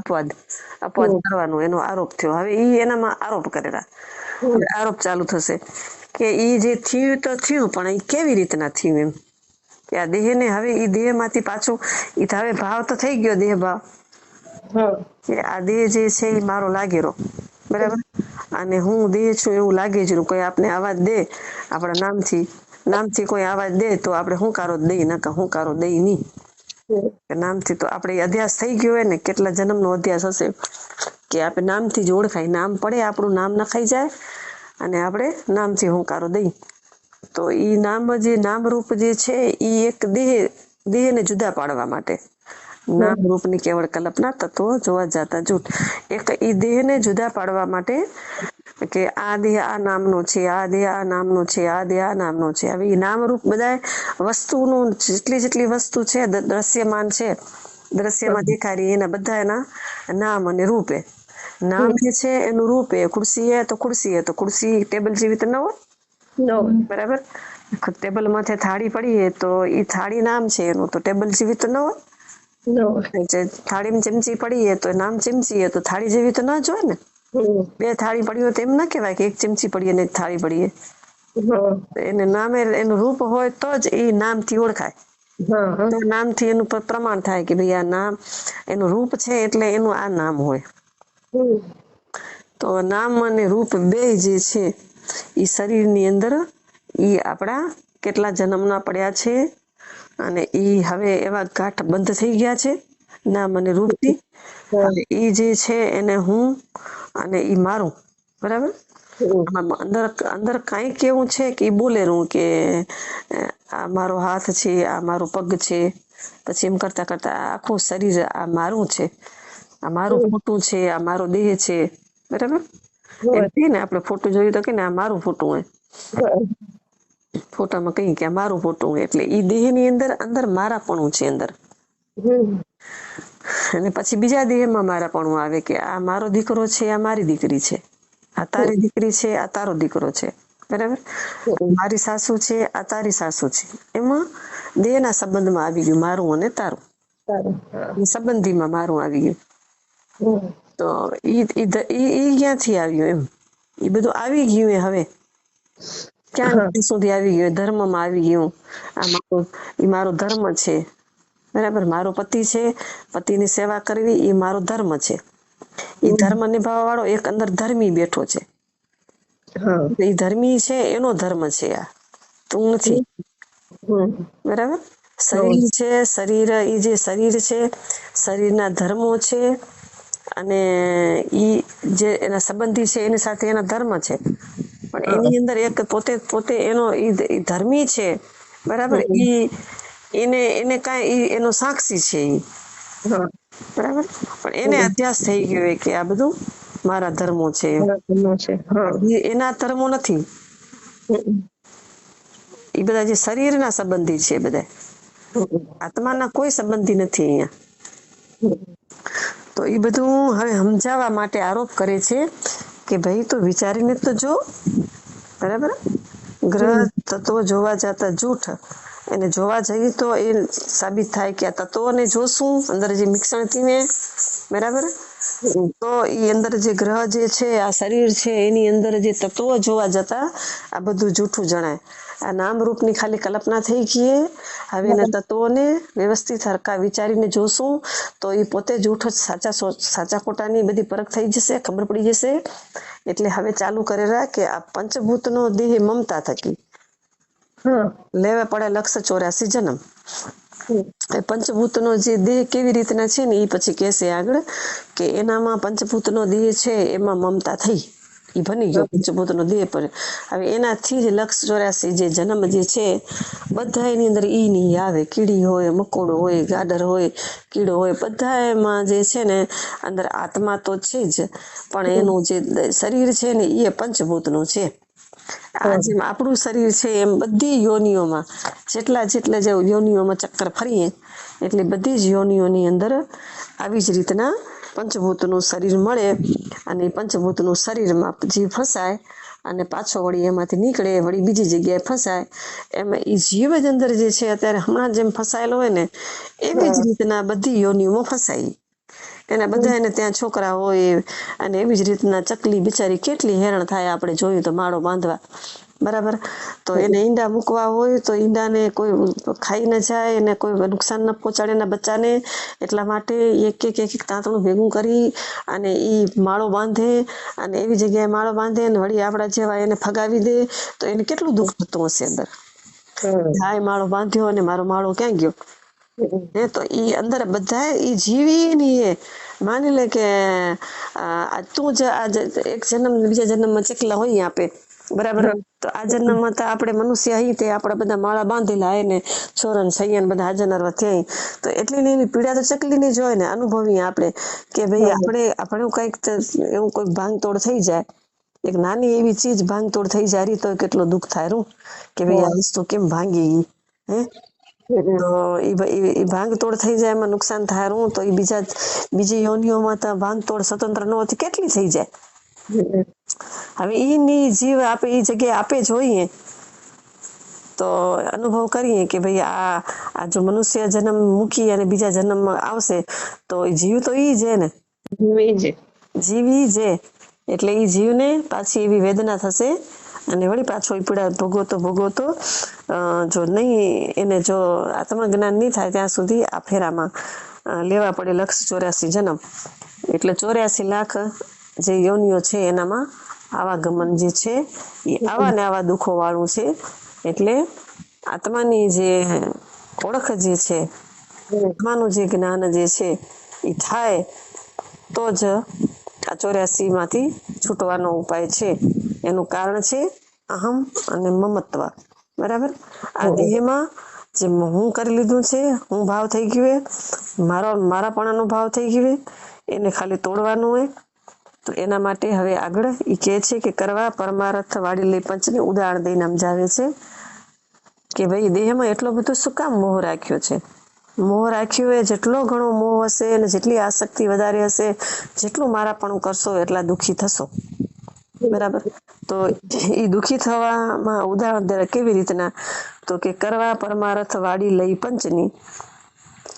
અપવાદ કરવાનો એનો આરોપ થયો. હવે ઈ એનામાં આરોપ કરેલા, હવે આરોપ ચાલુ થશે કે ઈ જે થયું તો થયું, પણ એ કેવી રીતના થયું એમ. કે આ દેહ ને હવે ઈ દેહ માંથી પાછું ઈ હવે ભાવ તો થઈ ગયો, દેહ ભાવ કે આ દેહ જે છે એ મારો લાગેલો, બરાબર. અને હું દેહ છું એવું લાગે છે. કોઈ આપને અવાજ દે આપણા નામથી કોઈ અવાજ દે તો આપણે હુંકારો દઈ, નકર હુંકારો દઈ નહીં. નામથી તો આપણે અધ્યાસ થઈ ગયો હોય ને, કેટલા જન્મનો અધ્યાસ હશે કે આપણે નામથી જ ઓળખાય. નામ પડે, આપણું નામ નખાઈ જાય અને આપણે નામથી હુંકારો દઈ. તો ઈ નામ રૂપ જે છે ઈ એક દેહને જુદા પાડવા માટે નામ રૂપની કેવળ કલ્પના, તત્વો જોવા જતા જૂઠ. એક ઈ દેહને જુદા પાડવા માટે કે આ દેહ આ નામનો છે, આ દેહ આ નામનો છે, આ દેહ આ નામનો છે. હવે ઈ નામ રૂપ બધા વસ્તુનું જેટલી વસ્તુ છે દ્રશ્યમાન છે, દ્રશ્યમાં દેખાય એના બધા એના નામ અને રૂપે. નામ જે છે એનું રૂપ એ ખુરશી હે તો ખુરશી ટેબલ જેવી તો ન હોય, બરાબર. ટેબલ માથે થાળી પડી હે તો ઈ થાળી નામ છે એનું, તો ટેબલ જેવી તો ન હોય. થાળીમાં ચમચી પડી હે તો નામ ચમચી હે, તો થાળી જેવી તો ના જ હોય ને. 2 થાળી પડી હોય તો એમ ના કહેવાય કે 1 ચમચી પડી અને 1 થાળી પડી હે. એને નામે એનું રૂપ હોય તો જ એ નામથી ઓળખાય. તો નામથી એનું પ્રમાણ થાય કે ભાઈ આ નામ એનું રૂપ છે એટલે એનું આ નામ હોય. તો નામ અને રૂપ બે જે છે ઈ શરીરની અંદર ઈ આપણા કેટલા જન્મના પડ્યા છે, અને ઈ હવે એવા ગાંઠ બંધ થઈ ગયા છે નામ અને રૂપથી. હવે ઈ જે છે એને હું અને ઈ મારું, બરાબર. અંદર કાંઈક એવું છે કે ઈ બોલેરું કે આ મારો હાથ છે, આ મારો પગ છે, પછી એમ કરતા કરતા આખું શરીર આ મારું છે, આ મારું ફોટું છે, આ મારો દેહ છે, બરાબર. એમ કહીએ ને આપણે ફોટો જોયું તો કે ને આ મારું ફોટું હોય, ફોટામાં કઈ કે આ મારું ફોટું હોય. એટલે ઈ દેહની અંદર મારાપણું છે અંદર. અને પછી બીજા દેહમાં મારાપણું આવે કે આ મારો દીકરો છે, આ મારી દીકરી છે, આ તારી દીકરી છે, આ તારો દીકરો છે, બરાબર. મારી સાસુ છે, આ તારી સાસુ છે. એમાં દેહના સંબંધમાં આવી ગયું મારું અને તારું, સંબંધીમાં મારું આવી ગયું. તો ઈ ક્યાંથી આવ્યું એમ, ઈ બધું આવી ગયું. હવે ક્યાં સુધી આવી ગયું? ધર્મમાં આવી ગયું. આ મારો ધર્મ છે, બરાબર. મારો પતિ છે, પતિની સેવા કરવી એ મારો ધર્મ છે. એ ધર્મ નિભાવવા વાળો એક અંદર ધર્મી બેઠો છે. એ ધર્મી છે એનો ધર્મ છે આ, તું નથી, બરાબર. શરીર છે, શરીર એ જે શરીર છે, શરીરના ધર્મો છે, અને ઈ જે એના સંબંધી છે એની સાથે એના ધર્મ છે. પણ એની અંદર એક પોતે એનો ઈ ધર્મી છે, બરાબર. એને કાંઈ એનો સાક્ષી છે ઈ, બરાબર. પણ એને અધ્યાસ થઈ ગયો કે આ બધું મારા ધર્મો છે, એના ધર્મો નથી. એ બધા જે શરીરના સંબંધી છે, બધા આત્માના કોઈ સંબંધી નથી અહીંયા. તો એ બધું હવે સમજાવવા માટે આરોપ કરે છે કે ભાઈ તું વિચારીને તો જો, બરાબર. ગ્રહ તત્વો જોવા જતા જૂઠ, એને જોવા જઈએ તો એ સાબિત થાય કે આ તત્વોને જોશું અંદર જે મિશ્રણ થઈને, બરાબર, તો એ અંદર જે ગ્રહ જે છે, આ શરીર છે, એની અંદર જે તત્વો જોવા જતા આ બધું જૂઠું જણાય. આ નામ રૂપની ખાલી કલ્પના થઈ ગઈ. હવે એના તત્વોને વ્યવસ્થિત હરખા વિચારીને જોશું તો એ પોતે જૂઠ જ સાચા ખોટાની બધી પરખ થઈ જશે, ખબર પડી જશે. એટલે હવે ચાલુ કરેલા કે આ પંચભૂતનો દેહ મમતા થકી લેવા પડે 184 જન્મ. એ પંચભૂતનો જે દેહ કેવી રીતના છે ને એ પછી કહેશે આગળ કે એનામાં પંચભૂતનો દેહ છે એમાં મમતા થઈ, એ બની ગયો પંચભૂતનો દેહ પર. હવે એનાથી જ 184 જે જન્મ જે છે બધા એની અંદર ઈ ની આવે. કીડી હોય, મકોડો હોય, ગાડર હોય, કીડો હોય, બધા એમાં જે છે ને અંદર આત્મા તો છે જ, પણ એનું જે શરીર છે ને એ પંચભૂતનું છે. આ જેમ આપણું શરીર છે એમ બધી યોનિઓમાં જેટલા જે યોનિઓમાં ચક્કર ફરીએ એટલે બધી જ યોનિઓની અંદર આવી જ રીતના પંચભૂતનું શરીર મળે. અને પંચભૂતનું શરીરમાં જીવ ફસાય અને પાછો વળી એમાંથી નીકળે, વળી બીજી જગ્યાએ ફસાય. એમાં એ જીવ જ અંદર જે છે અત્યારે હમણાં જેમ ફસાયેલો હોય ને એવી જ રીતના બધી યોનિઓમાં ફસાય. એના બધા એને ત્યાં છોકરા હોય અને એવી જ રીતના ચકલી બિચારી કેટલી હેરાન થાય આપણે જોયું તો માળો બાંધવા, બરાબર. તો એને ઈંડા મૂકવા હોય તો ઈંડાને કોઈ ખાઈ ન જાય અને કોઈ નુકસાન ન પહોંચાડે એના બચ્ચાને, એટલા માટે એક તાંતણું ભેગું કરી અને ઈ માળો બાંધે. અને એવી જગ્યાએ માળો બાંધે ને વળી આપણા જેવા એને ફગાવી દે તો એને કેટલું દુઃખ થતું હશે અંદર. હાય માળો બાંધ્યો અને મારો માળો ક્યાં ગયો. તો ઈ અંદર બધા ઈ જીવી ની એ માની લે કે તું જ એક જન્મ બીજા જન્મમાં ચકલા હોય આપે, બરાબર. તો આ જન્મમાં તો આપણે મનુષ્ય અહીં તે આપણા બધા માળા બાંધેલા એને છોરન સૈયન બધા હાજર નરવા થયા. તો એટલી એની પીડા તો ચકલી ની જ હોય ને, અનુભવીએ આપણે કે ભાઈ આપણે કઈક એવું કોઈ ભાંગ તોડ થઈ જાય, એક નાની એવી ચીજ ભાંગ તોડ થઈ જાય તો કેટલો દુઃખ થાય રૂ કે ભાઈ આ વસ્તુ કેમ ભાંગી. તો એ ભાંગ તોડ થઈ જાય એમાં નુકસાન થાય રૂ તો એ બીજી યોનિઓમાં તો ભાંગ તોડ સ્વતંત્ર ન હોતી કેટલી થઈ જાય. હવે ઈ જીવ આપે એ જગ્યાએ આપે જોઈએ તો અનુભવ કરીએ કે ભાઈ આ જો મનુષ્ય જન્મ મૂકી અને બીજા જન્મમાં આવશે તો જીવ તો ઈ છે ને, જીવ ઈ છે. એટલે ઈ જીવને પાછી એવી વેદના થશે અને વળી પાછો પીડા ભોગવતો જો નહીં એને જો આત્મજ્ઞાન નહીં થાય ત્યાં સુધી આ ફેરામાં લેવા પડે 184 જન્મ. એટલે 84 લાખ જે યોનિઓ છે એનામાં આવાગમન જે છે એ આવા ને આવા દુઃખો વાળું છે. એટલે આત્માની જે ઓળખ જે છે, આત્માનું જે જ્ઞાન જે છે એ થાય તો જ આ 84 માંથી છૂટવાનો ઉપાય છે. એનું કારણ છે અહમ અને મમત્વ, બરાબર. આ દેહમાં જે હું કરી લીધું છે, હું ભાવ થઈ ગયું, મારાપણાનો ભાવ થઈ ગયું, એને ખાલી તોડવાનું હોય. તો એના માટે હવે આગળ એ કહે છે કે કરવા પરમાર્થ વાળી લઈ પંચને ઉદાહરણ દઈને સમજાવે છે કે ભાઈ દેહમાં એટલો બધો શું કામ મોહ રાખ્યો છે. મોહ રાખ્યો એ જેટલો ઘણો મોહ હશે અને જેટલી આસક્તિ વધારે હશે જેટલું મારાપણું કરશો એટલા દુઃખી થશો, બરાબર. તો એ દુઃખી થવામાં ઉદાહરણ કેવી રીતના તો કે કરવા પરમાર્થ વાળી લઈ પંચની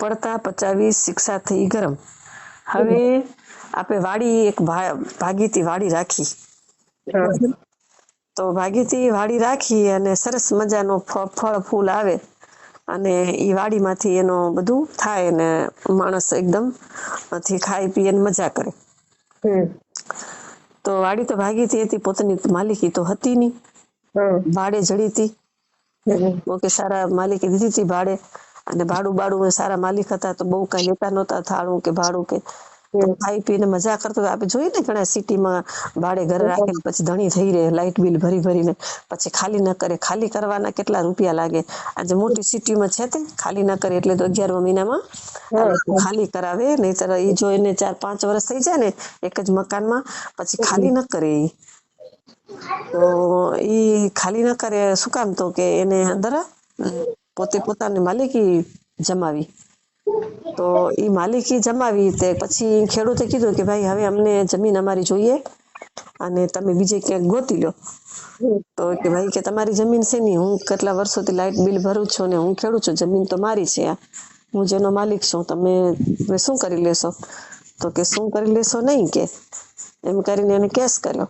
પડતા પચાવી શિક્ષા થઈ ગરમ. હવે આપણે વાડી એક ભાગીતી વાડી રાખી, તો ભાગીતી વાડી રાખી અને સરસ મજાનો ફળ ફૂલ આવે અને ઈ વાડીમાંથી એનું બધું થાય ને માણસ એકદમ ખાઈ પીએ ને મજા કરે. તો વાડી તો ભાગીતી હતી, પોતાની માલિકી તો હતી નહીં, ભાડે જડી હતી. કે સારા માલિકે દીધી હતી ભાડે અને ભાડું સારા માલિક હતા તો બહુ કઈ લેતા નહોતા થાળું કે ભાડું કે. તો ખાઈ પીને મજા કરતો આપણે જોઈએ ને ઘણા સિટીમાં ભાડે ઘર રાખીને પછી ધણી થઈ રહે લાઇટ બિલ ભરીને પછી ખાલી ન કરે. ખાલી કરવાના કેટલા રૂપિયા લાગે. આજે મોટી સિટીમાં છે તે ખાલી ના કરે એટલે તો 11મા મહિનામાં ખાલી કરાવે. નહીતર એ જો એને 4-5 વર્ષ થઈ જાય ને એક જ મકાનમાં પછી ખાલી ન કરે. તો ઈ ખાલી ન કરે શું કામ તો કે એને અંદર પોતાની માલિકી જમાવી. તો એ માલિકી જમાવી તે પછી ખેડૂતે કીધું કે ભાઈ હવે અમને જમીન અમારી જોઈએ અને તમે બીજે ક્યાંક ગોતી લો. તો કે ભાઈ કે તમારી જમીન છે નહીં, હું કેટલા વર્ષોથી લાઇટ બિલ ભરું છું ને હું ખેડૂત છું, જમીન તો મારી છે, હું જેનો માલિક છું, તમે શું કરી લેશો? તો કે શું કરી લેશો નહીં કે એમ કરીને એને કેસ કર્યો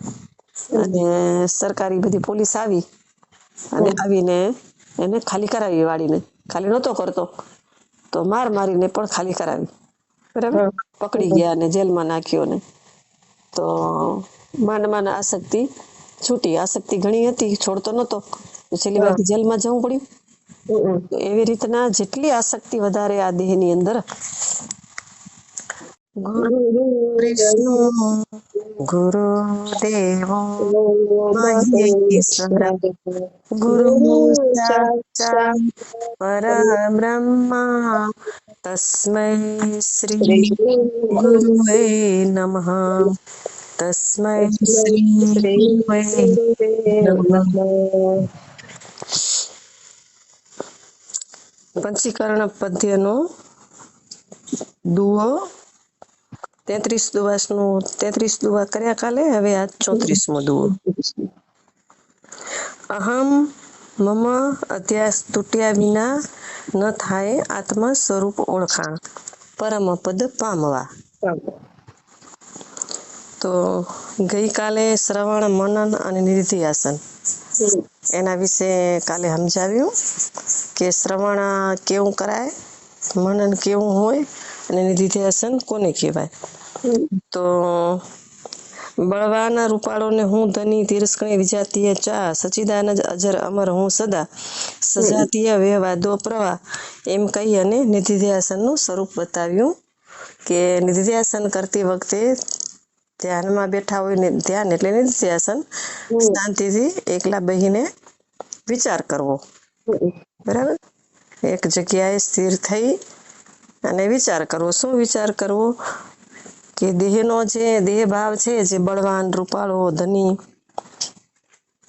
અને સરકારી બધી પોલીસ આવી અને આવીને એને ખાલી કરાવી વાડીને. ખાલી નહોતો કરતો તો મારીને પણ ખાલી કરાવી, બરાબર. પકડી ગયા અને જેલમાં નાખ્યો ને. તો માંડ આસક્તિ છૂટી. આસક્તિ ઘણી હતી, છોડતો નહોતો, છેલ્લી વાર જેલમાં જવું પડ્યું. તો એવી રીતના જેટલી આસક્તિ વધારે આ દેહની અંદર. ગુરુદેવો મહેશ્વર ગુરુ સાક્ષાત પરબ્રહ્મા તસ્મૈ શ્રી ગુરુવે નમઃ. તસ્મૈ શ્રી ગુરુવે નમઃ. પંચીકરણ પદ્યનો દુઓ 33 દુઆ કર્યા કાલે. હવે આ 34મો દુઓ. અહમ મમ અધ્યાસ તૂટ્યા વિના ન થાય આત્મા સ્વરૂપ ઓળખાણ, પરમ પદ પામવા. તો ગઈકાલે શ્રવણ, મનન અને નિધિધ્યાસન એના વિશે કાલે સમજાવ્યું કે શ્રવણ કેવું કરાય, મનન કેવું હોય અને નિધિધ્યાસન કોને કહેવાય. તો બળવાન રૂપાળોને હું ધની, તિરસ્કણી વિજાતીય ચા, સચિદાનંદ અજર અમર હું સદા, સજાતીય વ્યવાદો પ્રવાહ, એમ કહી અને નિધિધ્યાસનનું સ્વરૂપ બતાવ્યું કે નિધિધ્યાસન કરતી વખતે ધ્યાનમાં બેઠા હોય ને, ધ્યાન એટલે નિધિધ્યાસન, શાંતિથી એકલા બેહીને વિચાર કરવો, બરાબર. એક જગ્યાએ સ્થિર થઈ અને વિચાર કરવો. શું વિચાર કરવો? કે દેહનો જે દેહ ભાવ છે, જે બળવાન, રૂપાળો, ધની,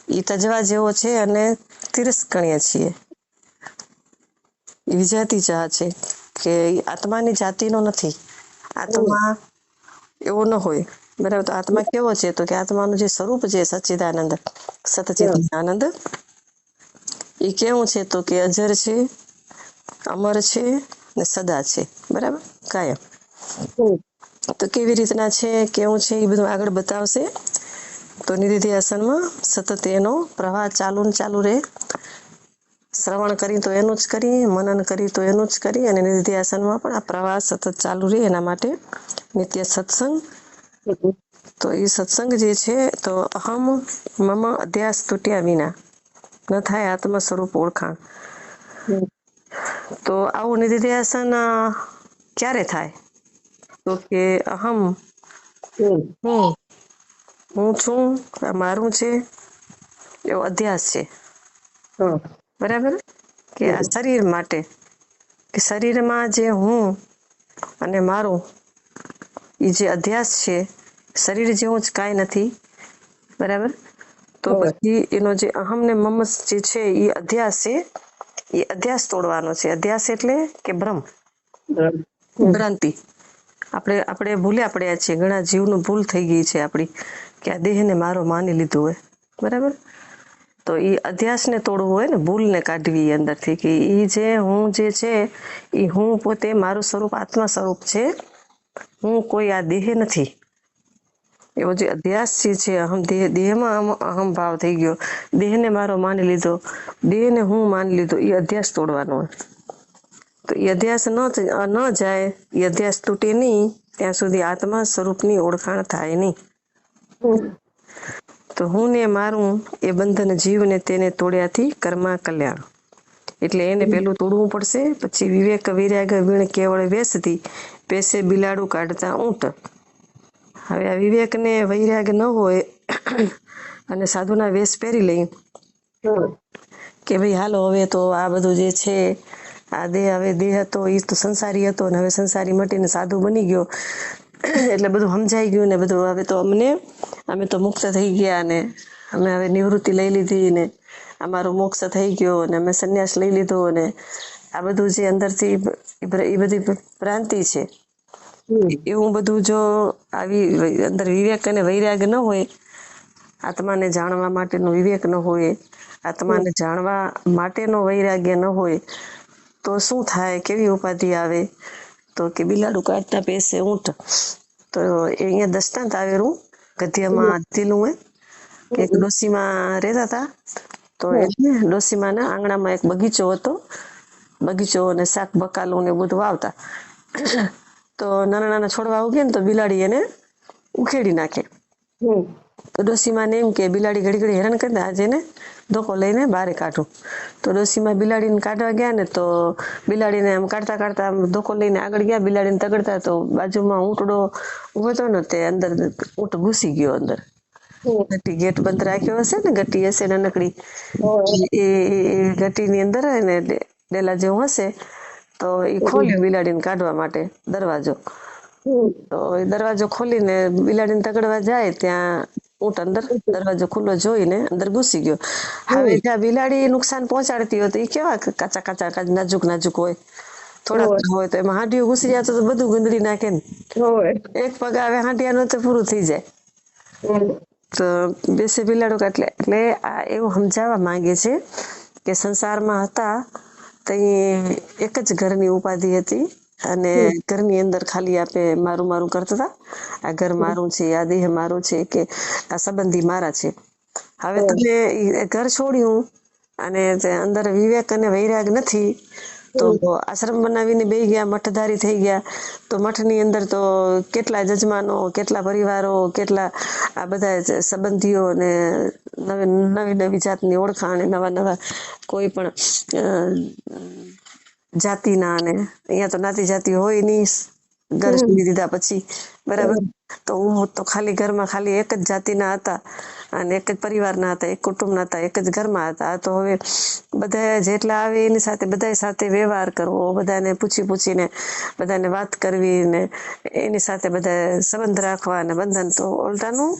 એ તજવા જેવો છે અને તિરસ્કણીય છીએ. એ વિજાતી ચાહ છે કે આત્માની જાતિનો નથી. આત્મા એવો ન હોય, બરાબર. તો આત્મા કેવો છે? તો કે આત્માનું જે સ્વરૂપ છે સચ્ચિદાનંદ, સતચિત આનંદ, એ કેવું છે? તો કે અજર છે, અમર છે ને સદા છે, બરાબર, કાયમ. તો કેવી રીતના છે, કેવું છે, એ બધું આગળ બતાવશે. તો નિધિધ્યાસનમાં સતત એનો પ્રવાહ ચાલુ રહે. શ્રવણ કરી તો એનું જ કરી, મનન કરી તો એનું જ કરી, અને નિધિધ્યાસનમાં પણ આ પ્રવાહ સતત ચાલુ રહે. એના માટે નિત્ય સત્સંગ. તો એ સત્સંગ જે છે, તો અહમ મમ અધ્યાસ તૂટ્યા વિના ન થાય આત્મ સ્વરૂપ ઓળખાણ. તો આવું નિધિધ્યાસન ક્યારે થાય? તો કે અહમ હું છું, આ મારું છે, એવો અધ્યાસ છે, બરાબર. કે આ શરીર માટે, કે શરીરમાં જે હું અને મારું એ જે અધ્યાસ છે, શરીર જેવું જ કાંઈ નથી, બરાબર. તો પછી એનો જે અહમ ને મમ જે છે એ અધ્યાસ છે, એ અધ્યાસ તોડવાનો છે. અધ્યાસ એટલે કે ભ્રમ, ભ્રાંતિ. આપણે ભૂલ્યા પડ્યા છીએ, ઘણા જીવનું ભૂલ થઈ ગઈ છે આપણી, કે આ દેહને મારો માની લીધું હોય, બરાબર. તો એ અધ્યાસને તોડવું હોય ને, ભૂલને કાઢવી અંદરથી, કે એ જે હું જે છે એ હું પોતે મારું સ્વરૂપ આત્મા સ્વરૂપ છે, હું કોઈ આ દેહ નથી. એવો જે અધ્યાસ છે, અહમ દેહમાં અહમ ભાવ થઈ ગયો, દેહને મારો માની લીધો, દેહને હું માની લીધો, એ અધ્યાસ તોડવાનો હોય. તો એ અધ્યાસ ન જાય, એ અધ્યાસ તૂટે નહીં ત્યાં સુધી આત્મા સ્વરૂપની ઓળખાણ થાય નહીં. તો હું ને મારું એ બંધન જીવને તેને તોડ્યાથી કર્મા કલ્યાણ. એટલે એને પેલું તોડવું પડશે. પછી વિવેક વિરાગ વીણ કેવળ વેસથી પેસે બિલાડું કાઢતા ઊંટ. હવે આ વિવેક ને વૈરાગ ન હોય અને સાધુના વેશ પહેરી લઈ કે ભાઈ હાલો હવે તો આ બધું જે છે, આ દેહ, હવે દેહ હતો એ તો સંસારી હતો ને હવે સંસારી મટીને સાધુ બની ગયો, એટલે બધું સમજાઈ ગયું ને બધું. હવે તો અમે તો મુક્ત થઈ ગયા ને અમે હવે નિવૃત્તિ લઈ લીધી ને અમારો મોક્ષ થઈ ગયો ને અમે સંન્યાસ લઈ લીધો ને આ બધું જે અંદરથી એ બધી ભ્રાંતિ છે. હમ એવું બધું જો આવી અંદર વિવેક અને વૈરાગ ન હોય, આત્માને જાણવા માટેનો વિવેક ન હોય, આત્માને જાણવા માટેનો વૈરાગ્ય ન હોય, તો શું થાય, કેવી ઉપાધિ આવે? તો કે બિલાડું કાઢતા પેસે ઊંટ. તો એ અહીંયા દૃષ્ટાંત આવેલું ગદ્યમાં દીધેલું હોય કે એક ડોશીમાં રહેતા હતા. તો એટલે ડોશીમાના આંગણામાં એક બગીચો હતો. બગીચો અને શાક બકાલું ને બધું વાવતા. તો નાના નાના છોડવા ઉગે ને તો બિલાડી એને ઉખેડી નાખે. તો ડોશીમાને એમ કે બિલાડી ઘડી ઘડી હેરાન કરતા, આજે એને ધોકો લઈને બહાર કાઢું. તો ડોશીમાં બિલાડીને કાઢવા ગયા ને તો બિલાડીને આમ કાઢતા કાઢતા આમ ધોકો લઈને આગળ ગયા, બિલાડીને તગડતા તો બાજુમાં ઊંટડો ઉભો હતો ને તે અંદર ઊંટ ઘૂસી ગયો અંદર. ગટી ગેટ બંધ રાખ્યો હશે ને, ગટી હશે નાનકડી, એ ગટીની અંદર ને ડેલા જેવું હશે તો એ ખોલ્યું બિલાડીને કાઢવા માટે દરવાજો. તો એ દરવાજો ખોલીને બિલાડીને તગડવા જાય ત્યાં ઊંટ અંદર દરવાજો ખુલ્લો જોઈને અંદર ઘૂસી ગયો. હવે જ્યાં બિલાડી નુકસાન પહોંચાડતી હોય તો એ કેવા કાચા કાચા નાજુક નાજુક હોય, થોડાક હોય તો એમાં હાંડિયું ઘૂસી જાય તો બધું ગંદડી નાખે ને. એક પગ આવે હાંડિયાનો તો પૂરું થઈ જાય. તો બેસે બિલાડું એટલે આ એવું સમજાવવા માંગે છે કે સંસારમાં હતા તો એક જ ઘરની ઉપાધિ હતી અને ઘરની અંદર ખાલી આપે મારું મારું કરતા હતા. આ ઘર મારું છે, આ દેહ મારું છે, કે આ સંબંધી મારા છે. હવે તમે ઘર છોડ્યું અને અંદર વિવેક અને વૈરાગ નથી તો આશ્રમ બનાવીને બેસી ગયા, મઠધારી થઈ ગયા. તો મઠની અંદર તો કેટલા જજમાનો, કેટલા પરિવારો, કેટલા આ બધા સંબંધીઓ ને નવી નવી જાતની ઓળખાણ, નવા નવા કોઈ પણ જાતિના, ને અહીંયા તો નાતી જાતિ હોય નહીં ઘર છોડી દીધા પછી, બરાબર. તો હું તો ખાલી ઘરમાં ખાલી એક જ જાતિના હતા અને એક જ પરિવારના હતા, એક કુટુંબના હતા, એક જ ઘરમાં હતા. આ તો હવે બધા જેટલા આવે એની સાથે બધા સાથે વ્યવહાર કરવો, બધાને પૂછીને બધાને વાત કરવી ને એની સાથે બધા સંબંધ રાખવા અને બંધન. તો ઉલટાનું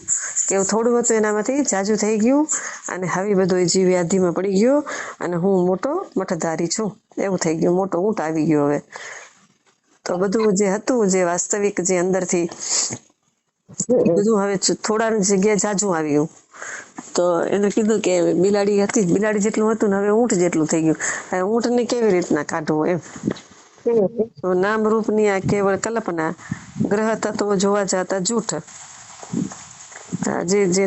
કેવું થોડું હતું એનામાંથી જાજુ થઈ ગયું અને હવે બધું જીવ વ્યાધિમાં પડી ગયો અને હું મોટો મઠધારી છું એવું થઈ ગયું, મોટો ઊંટ આવી ગયો હવે. તો બધું જે હતું, જે વાસ્તવિક જે અંદરથી એ બધું હવે થોડાની જગ્યાએ જાજુ આવ્યું. તો એને કીધું કે બિલાડી હતી, બિલાડી જેટલું હતું ને હવે ઊંટ જેટલું થઈ ગયું. હવે ઊંટને કેવી રીતના કાઢવું એમ. તો નામ રૂપની આ કેવળ કલ્પના, ગ્રહ તત્વો જોવા જતા જૂઠ. જે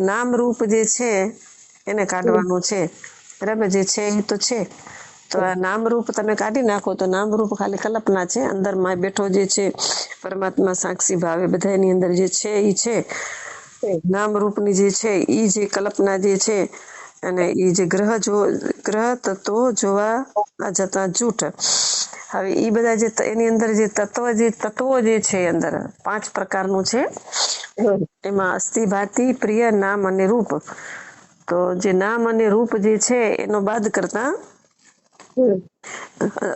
નામ રૂપ જે છે એને કાઢવાનું છે, બરાબર. જે છે એ તો છે. તો આ નામ રૂપ તમે કાઢી નાખો તો નામ રૂપ ખાલી કલ્પના છે. અંદર માં બેઠો જે છે પરમાત્મા સાક્ષી ભાવે બધાની અંદર જે છે એ છે. નામ રૂપની જે છે એ જે કલ્પના જે છે અને એ જે ગ્રહ તત્વો જોવા જતા જૂઠ. હવે એ બધા જે એની અંદર જે તત્વો જે છે અંદર 5 પ્રકારનું છે. એમાં અસ્થિ, ભાતિ, પ્રિય, નામ અને રૂપ. તો જે નામ અને રૂપ જે છે એનો બાદ કરતા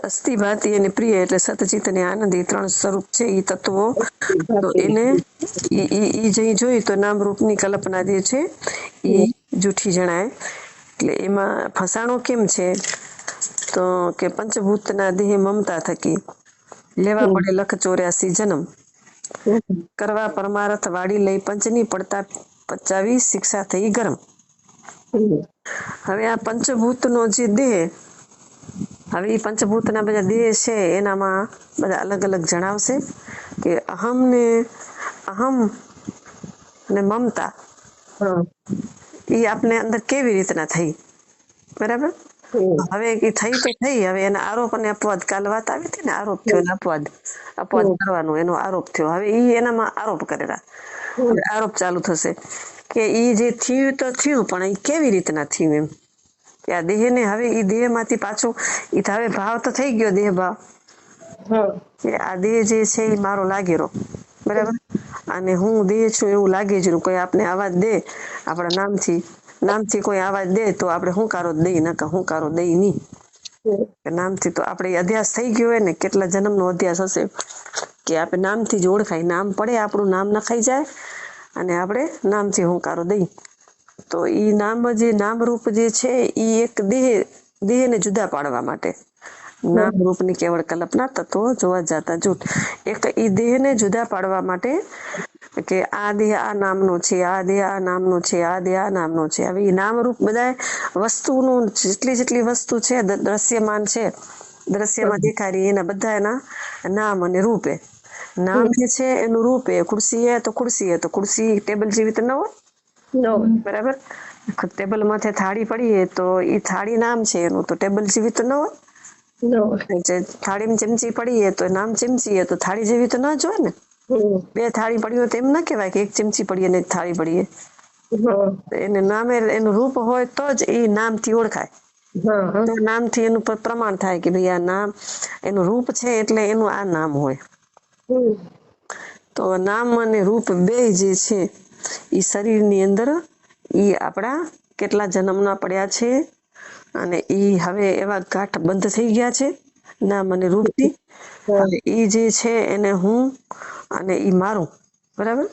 અસ્થિ, ભાતિ અને પ્રિય એટલે સતચિત અને આનંદ, એ 3 સ્વરૂપ છે એ તત્વો. તો એને ઈ જે જોઈ તો નામ રૂપની કલ્પના જે છે એ જૂઠી જણાય. એટલે એમાં ફસાણો કેમ છે તો કે પંચભૂતના દેહ મમતા થકી લેવા પડે 184 જન્મ, કરવા પરમારથ વાડી લઈ પંચની પડતા પચાવી શિક્ષા થઈ ગરમ. હવે આ પંચભૂતનો જે દેહ, હવે એ પંચભૂતના બધા દેહ છે એનામાં બધા અલગ અલગ જણાવશે કે અહમ ને મમતા એ આપણે અંદર કેવી રીતના થઈ, બરાબર. હવે એ થઈ તો થઈ, હવે એના આરોપ અને અપવાદ, કાલ વાત આવી હતી ને, આરોપ થયો ને અપવાદ કરવાનો એનો આરોપ થયો. હવે ઈ એનામાં આરોપ કરેલા, આરોપ ચાલુ થશે કે ઈ જે થયું તો થયું પણ એ કેવી રીતના થયું એમ. કે આ દેહ ને હવે ઈ દેહ માંથી પાછું ઈ હવે ભાવ તો થઈ ગયો, દેહ ભાવ કે આ દેહ જે છે એ મારો લાગેલો, બરાબર. અને હું દેહ છું એવું લાગે જ. કોઈ આપણે અવાજ દે આપણા નામથી કોઈ અવાજ દે તો આપણે હુંકારો દઈ, નકર હુંકારો દઈ નહીં. નામથી તો આપણે અધ્યાસ થઈ ગયો હોય ને, કેટલા જન્મનો અધ્યાસ હશે કે આપણે નામથી જ ઓળખાય. નામ પડે આપણું નામ નખાઈ જાય અને આપણે નામથી હુંકારો દઈ. તો ઈ નામ રૂપ જે છે ઈ એક દેહને જુદા પાડવા માટે નામ રૂપની કેવળ કલ્પના, તત્વો જોવા જાતા જૂઠ. એક ઈ દેહને જુદા પાડવા માટે કે આ દેહ આ નામનો છે, આ દેહ આ નામનો છે, આ દેહ આ નામનો છે. હવે ઈ નામ રૂપ બધા વસ્તુનું જેટલી વસ્તુ છે દ્રશ્યમાન છે, દ્રશ્યમાં દેખાય રહી, એના બધા એના નામ અને રૂપે. નામ જે છે એનું રૂપ એ ખુરશી હે તો ખુરશી ટેબલ જેવી તો ન હોય, બરાબર. ટેબલ માથે થાળી પડી હે તો ઈ થાળી નામ છે એનું, તો ટેબલ જેવી તો ન હોય. થાળીમાં ચમચી પડી હે તો નામ ચમચી હે, તો થાળી જેવી તો ના જ હોય ને. બે થાળી પડી હોય તો એમ ના કહેવાય કે એક ચમચી પડી અને એક થાળી પડી હે. એને નામે એનું રૂપ હોય તો જ એ નામથી ઓળખાય. તો નામથી એનું પ્રમાણ થાય કે ભાઈ આ નામ એનું રૂપ છે એટલે એનું આ નામ હોય. તો નામ અને રૂપ બે જે છે એ શરીરની અંદર ઈ આપણા કેટલા જન્મના પડ્યા છે, અને ઈ હવે એવા ગાંઠ બંધ થઈ ગયા છે નામ અને રૂપથી. હવે ઈ જે છે એને હું અને ઈ મારું, બરાબર.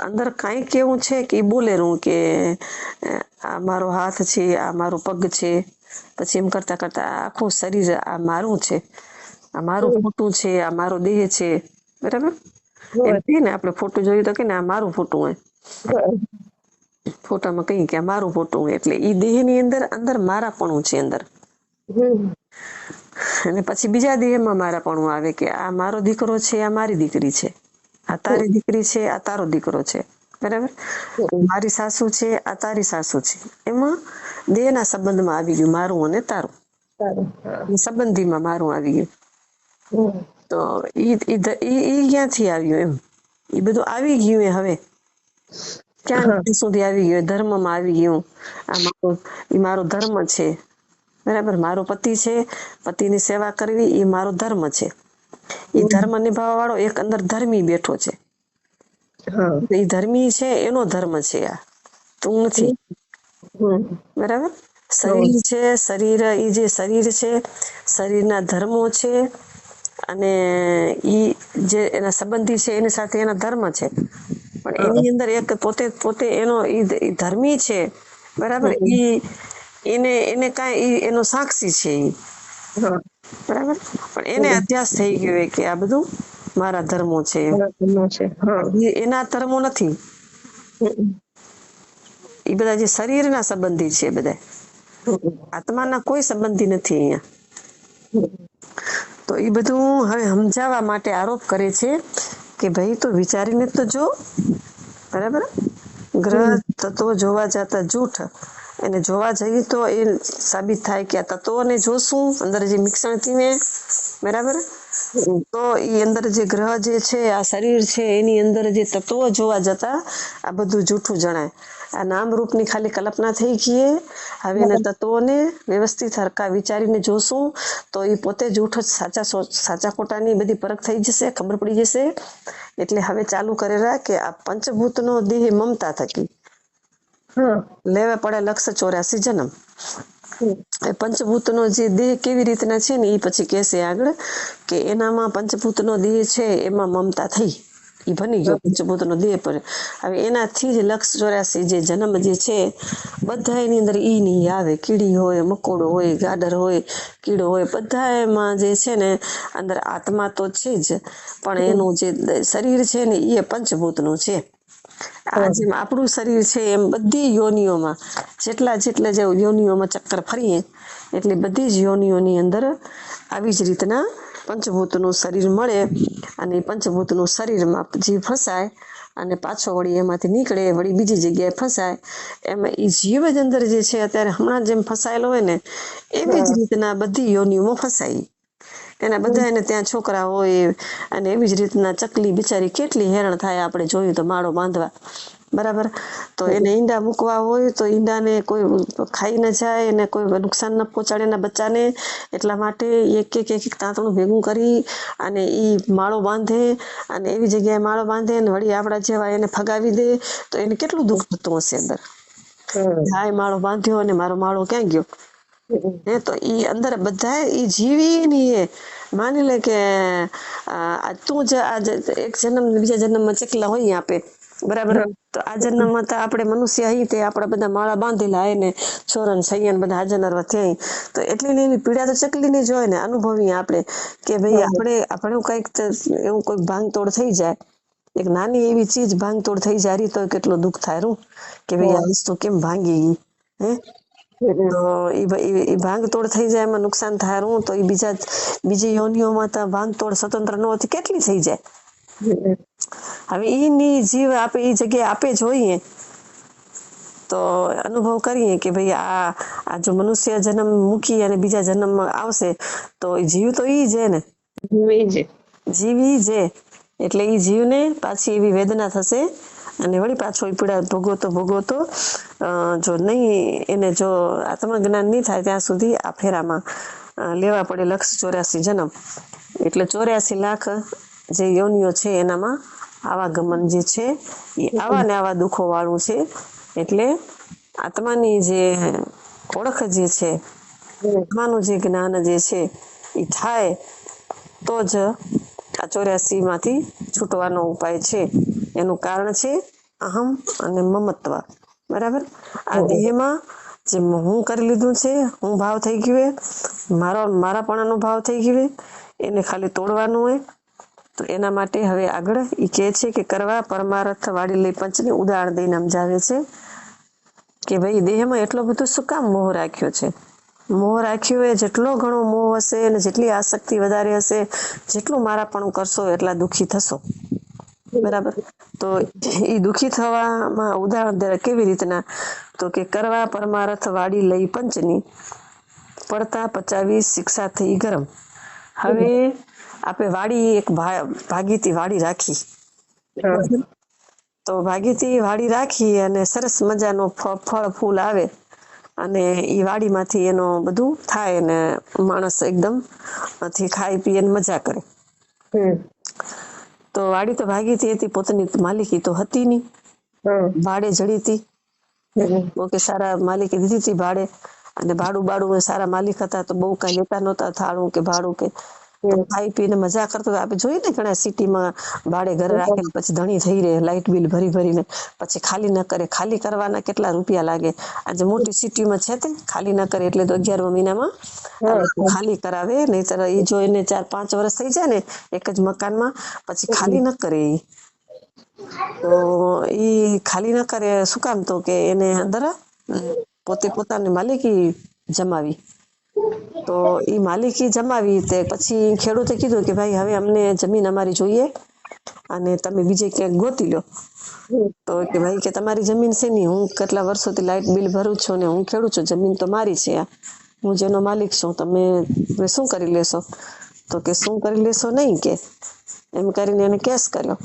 અંદર કાંઈક એવું છે કે ઈ બોલેરું કે આ મારો હાથ છે, આ મારો પગ છે, પછી એમ કરતા કરતા આખું શરીર આ મારું છે, આ મારું ફોટું છે, આ મારો દેહ છે, બરાબર. એમ કહીએ ને આપણે ફોટો જોયું તો કે ને આ મારું ફોટું હોય, ફોટામાં કઈ કે આ મારું ફોટું હોય, એટલે ઈ દેહ ની અંદર મારાપણું છે અંદર. અને પછી બીજા દેહમાં મારાપણું આવે કે આ મારો દીકરો છે, આ મારી દીકરી છે, આ તારી દીકરી છે, આ તારો દીકરો છે, બરાબર. મારી સાસુ છે, આ તારી સાસુ છે. એમાં દેહના સંબંધમાં આવી ગયું મારું અને તારું, સંબંધીમાં મારું આવી ગયું. તો ઈ ક્યાંથી આવ્યું એમ, ઈ બધું આવી ગયું એ હવે ક્યાં સુધી આવી ગયું, ધર્મમાં આવી ગયું. આ મારો ધર્મ છે, બરાબર. મારો પતિ છે, પતિની સેવા કરવી એ મારો ધર્મ છે. એ ધર્મ નિભાવવા વાળો એક અંદર ધર્મી બેઠો છે, એ ધર્મી છે એનો ધર્મ છે આ, તું નથી, બરાબર. શરીર છે, શરીર એ જે શરીર છે, શરીરના ધર્મો છે, અને ઈ જે એના સંબંધી છે એની સાથે એના ધર્મ છે, પણ એની અંદર એક પોતે એનો ઈ ધર્મી છે, બરાબર. એને કાંઈ એનો સાક્ષી છે ઈ, બરાબર. પણ એને અધ્યાસ થઈ ગયો કે આ બધું મારા ધર્મો છે, એના ધર્મો નથી. એ બધા જે શરીરના સંબંધી છે, બધા આત્માના કોઈ સંબંધી નથી અહીંયા. તો એ બધું હવે સમજાવવા માટે આરોપ કરે છે કે ભાઈ તો વિચારીને તો જો, બરાબર. ગ્રહ તત્વો જોવા જતા જૂઠ, એને જોવા જઈએ તો એ સાબિત થાય કે આ તત્વોને જોશું અંદર જે મિશ્રણ થઈને, બરાબર. તો એ અંદર જે ગ્રહ જે છે, આ શરીર છે, એની અંદર જે તત્વો જોવા જતા આ બધું જૂઠું જણાય. આ નામ રૂપની ખાલી કલ્પના થઈ ગઈ. હવે એના તત્વોને વ્યવસ્થિત હરકા વિચારીને જોશું તો એ પોતે જૂઠ સાચા ખોટાની બધી પરખ થઈ જશે, ખબર પડી જશે. એટલે હવે ચાલુ કરેલા કે આ પંચભૂતનો દેહ મમતા થકી લેવા પડે 184 જન્મ. એ પંચભૂતનો જે દેહ કેવી રીતના છે ને એ પછી કહેશે આગળ કે એનામાં પંચભૂતનો દેહ છે એમાં મમતા થઈ, એ બની ગયો પંચભૂતનો દેહ પર. હવે એનાથી જ 184 જે જન્મ જે છે બધા એની અંદર ઈ ની આવે, કીડી હોય, મકોડો હોય, ગાડર હોય, કીડો હોય, બધા એમાં જે છે ને અંદર આત્મા તો છે જ, પણ એનું જે શરીર છે ને એ પંચભૂતનું છે. આ જેમ આપણું શરીર છે એમ બધી યોનિઓમાં જેટલા જે યોનિઓમાં ચક્કર ફરીએ એટલે બધી જ યોનિઓની અંદર આવી જ રીતના પંચભૂતનું શરીર મળે, અને પંચભૂતનું શરીરમાં જીવ ફસાય અને પાછો વળી એમાંથી નીકળે, વળી બીજી જગ્યાએ ફસાય. એમાં એ જીવ જ અંદર જે છે અત્યારે હમણાં જેમ ફસાયેલો હોય ને એવી જ રીતના બધી યોનિઓમાં ફસાય. એના બધા એને ત્યાં છોકરા હોય, અને એવી જ રીતના ચકલી બિચારી કેટલી હેરાન થાય આપણે જોયું તો માળો બાંધવા, બરાબર. તો એને ઈંડા મૂકવા હોય તો ઈંડાને કોઈ ખાઈ ન જાય, એને કોઈ નુકસાન ન પહોંચાડે એના બચ્ચાને, એટલા માટે એક તાંતણું ભેગું કરી અને ઈ માળો બાંધે, અને એવી જગ્યાએ માળો બાંધે ને વળી આપણા જેવા એને ફગાવી દે તો એને કેટલું દુઃખ થતું હશે અંદર. હાય માળો બાંધ્યો અને મારો માળો ક્યાં ગયો. તો ઈ અંદર બધા ઈ જીવી ની એ માની લે કે તું જ એક જન્મ બીજા જન્મમાં ચકલા હોય આપે, બરાબર. તો આ જન્મમાં તો આપણે મનુષ્ય અહીં તે આપણા બધા માળા બાંધેલા હે ને છોરન સૈયન બધા હાજર નરવા થયા તો એટલી ને એની પીડા તો ચકલી ને જ હોય ને, અનુભવી આપણે કે ભાઈ આપણે કઈક એવું કોઈ ભાંગ તોડ થઈ જાય, એક નાની એવી ચીજ ભાંગ તોડ થઈ જાય રહી તો કેટલું દુઃખ થાય રૂ કે ભાઈ આ વસ્તુ કેમ ભાંગી ગઈ હે. તો એ ભાંગ તોડ થઈ જાય એમાં નુકસાન થાય રૂ તો એ બીજી યોનિઓમાં તો ભાંગ તોડ સ્વતંત્ર ન હોતી કેટલી થઈ જાય. હવે એની જીવ આપે એ જગ્યાએ આપે જોઈએ તો અનુભવ કરીએ કે ભાઈ આ જો મનુષ્ય જન્મ મૂકી અને બીજા જન્મમાં આવશે તો જીવ તો ઈ છે ને, જીવ ઈ છે એટલે ઈ જીવને પાછી એવી વેદના થશે અને વળી પાછો એ પીડા ભોગવતો જો નહીં એને જો આત્મજ્ઞાન નહીં થાય ત્યાં સુધી આ ફેરામાં લેવા પડે 184 જન્મ, એટલે 84 લાખ જે યોનિઓ છે એનામાં આવાગમન જે છે એ આવા ને આવા દુઃખો વાળું છે. એટલે આત્માની જે ઓળખ જે છે, આત્માનું જે જ્ઞાન જે છે એ થાય તો જ આ 84 માંથી છૂટવાનો ઉપાય છે. એનું કારણ છે અહમ અને મમત્વ. બરાબર. આ દેહમાં જે હું કરી લીધું છે, હું ભાવ થઈ ગયું મારાપણાનો ભાવ થઈ ગયો એને ખાલી તોડવાનું હોય. તો એના માટે હવે આગળ એ કહે છે કે કરવા પરમાર્થ વાળી લઈ પંચની ઉદાહરણ દઈને સમજાવે છે કે ભાઈ દેહમાં એટલો બધો શું કામ મોહ રાખ્યો છે. મોહ રાખ્યો એ જેટલો ઘણો મોહ હશે અને જેટલી આસક્તિ વધારે હશે જેટલું મારાપણું કરશો એટલા દુઃખી થશો. બરાબર. તો એ દુઃખી થવામાં ઉદાહરણ કેવી રીતના તો કે કરવા પરમાર્થ વાળી લઈ પંચની પડતા પચાવી શિક્ષા થઈ ગરમ. હવે આપણે વાડી એક ભાગીતી વાડી રાખી તો ભાગીતી વાડી રાખી અને સરસ મજાનો ફળ ફૂલ આવે અને એ વાડીમાંથી એનો બધું થાય ને માણસ એકદમ ખાઈ પીએ મજા કરે. તો વાડી તો ભાગીતી હતી, પોતાની માલિકી તો હતી નહીં, ભાડે જડી હતી. ઓકે, સારા માલિકે દીધી હતી ભાડે અને ભાડું સારા માલિક હતા તો બહુ કઈ લેતા નહોતા થાળું કે ભાડું કે ખાઈ પીને મજા કરતો. આપણે જોઈએ ને ઘણા સિટીમાં ભાડે ઘરે રાખીને પછી ધણી થઈ રહે લાઇટ બિલ ભરીને પછી ખાલી ન કરે. ખાલી કરવાના કેટલા રૂપિયા લાગે. આજે મોટી સિટીમાં છે તે ખાલી ન કરે એટલે તો 11મા મહિનામાં ખાલી કરાવે. નહીતર એ જો એને 4-5 વર્ષ થઈ જાય ને એક જ મકાનમાં પછી ખાલી ન કરે. તો ઈ ખાલી ન કરે શું કામ તો કે એને અંદર પોતાની માલિકી જમાવી. તો ઈ માલિકી જમાવી તે પછી ખેડૂતે કીધું કે ભાઈ હવે અમને જમીન અમારી જોઈએ અને તમે બીજે ક્યાંક ગોતી લો. તો કે ભાઈ કે તમારી જમીન છે નહીં, હું કેટલા વર્ષોથી લાઇટ બિલ ભરું છું ને હું ખેડૂત છું, જમીન તો મારી છે, હું જેનો માલિક છું, તમે શું કરી લેશો? તો કે શું કરી લેશો નહીં કે એમ કરીને એને કેસ કર્યો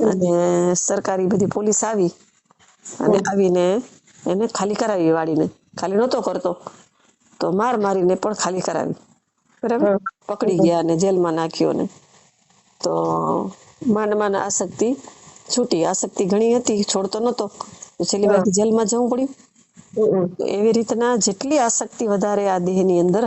અને સરકારી બધી પોલીસ આવી અને આવીને એને ખાલી કરાવી. વાડીને ખાલી નહોતો કરતો તો મારીને પણ ખાલી કરાવી. બરાબર. પકડી ગયા ને જેલમાં નાખ્યો ને તો માંડ આસક્તિ છૂટી. આસક્તિ ઘણી હતી, છોડતો નહોતો, છેલ્લી વાર જેલમાં જવું પડ્યું. તો એવી રીતના જેટલી આસક્તિ વધારે આ દેહની અંદર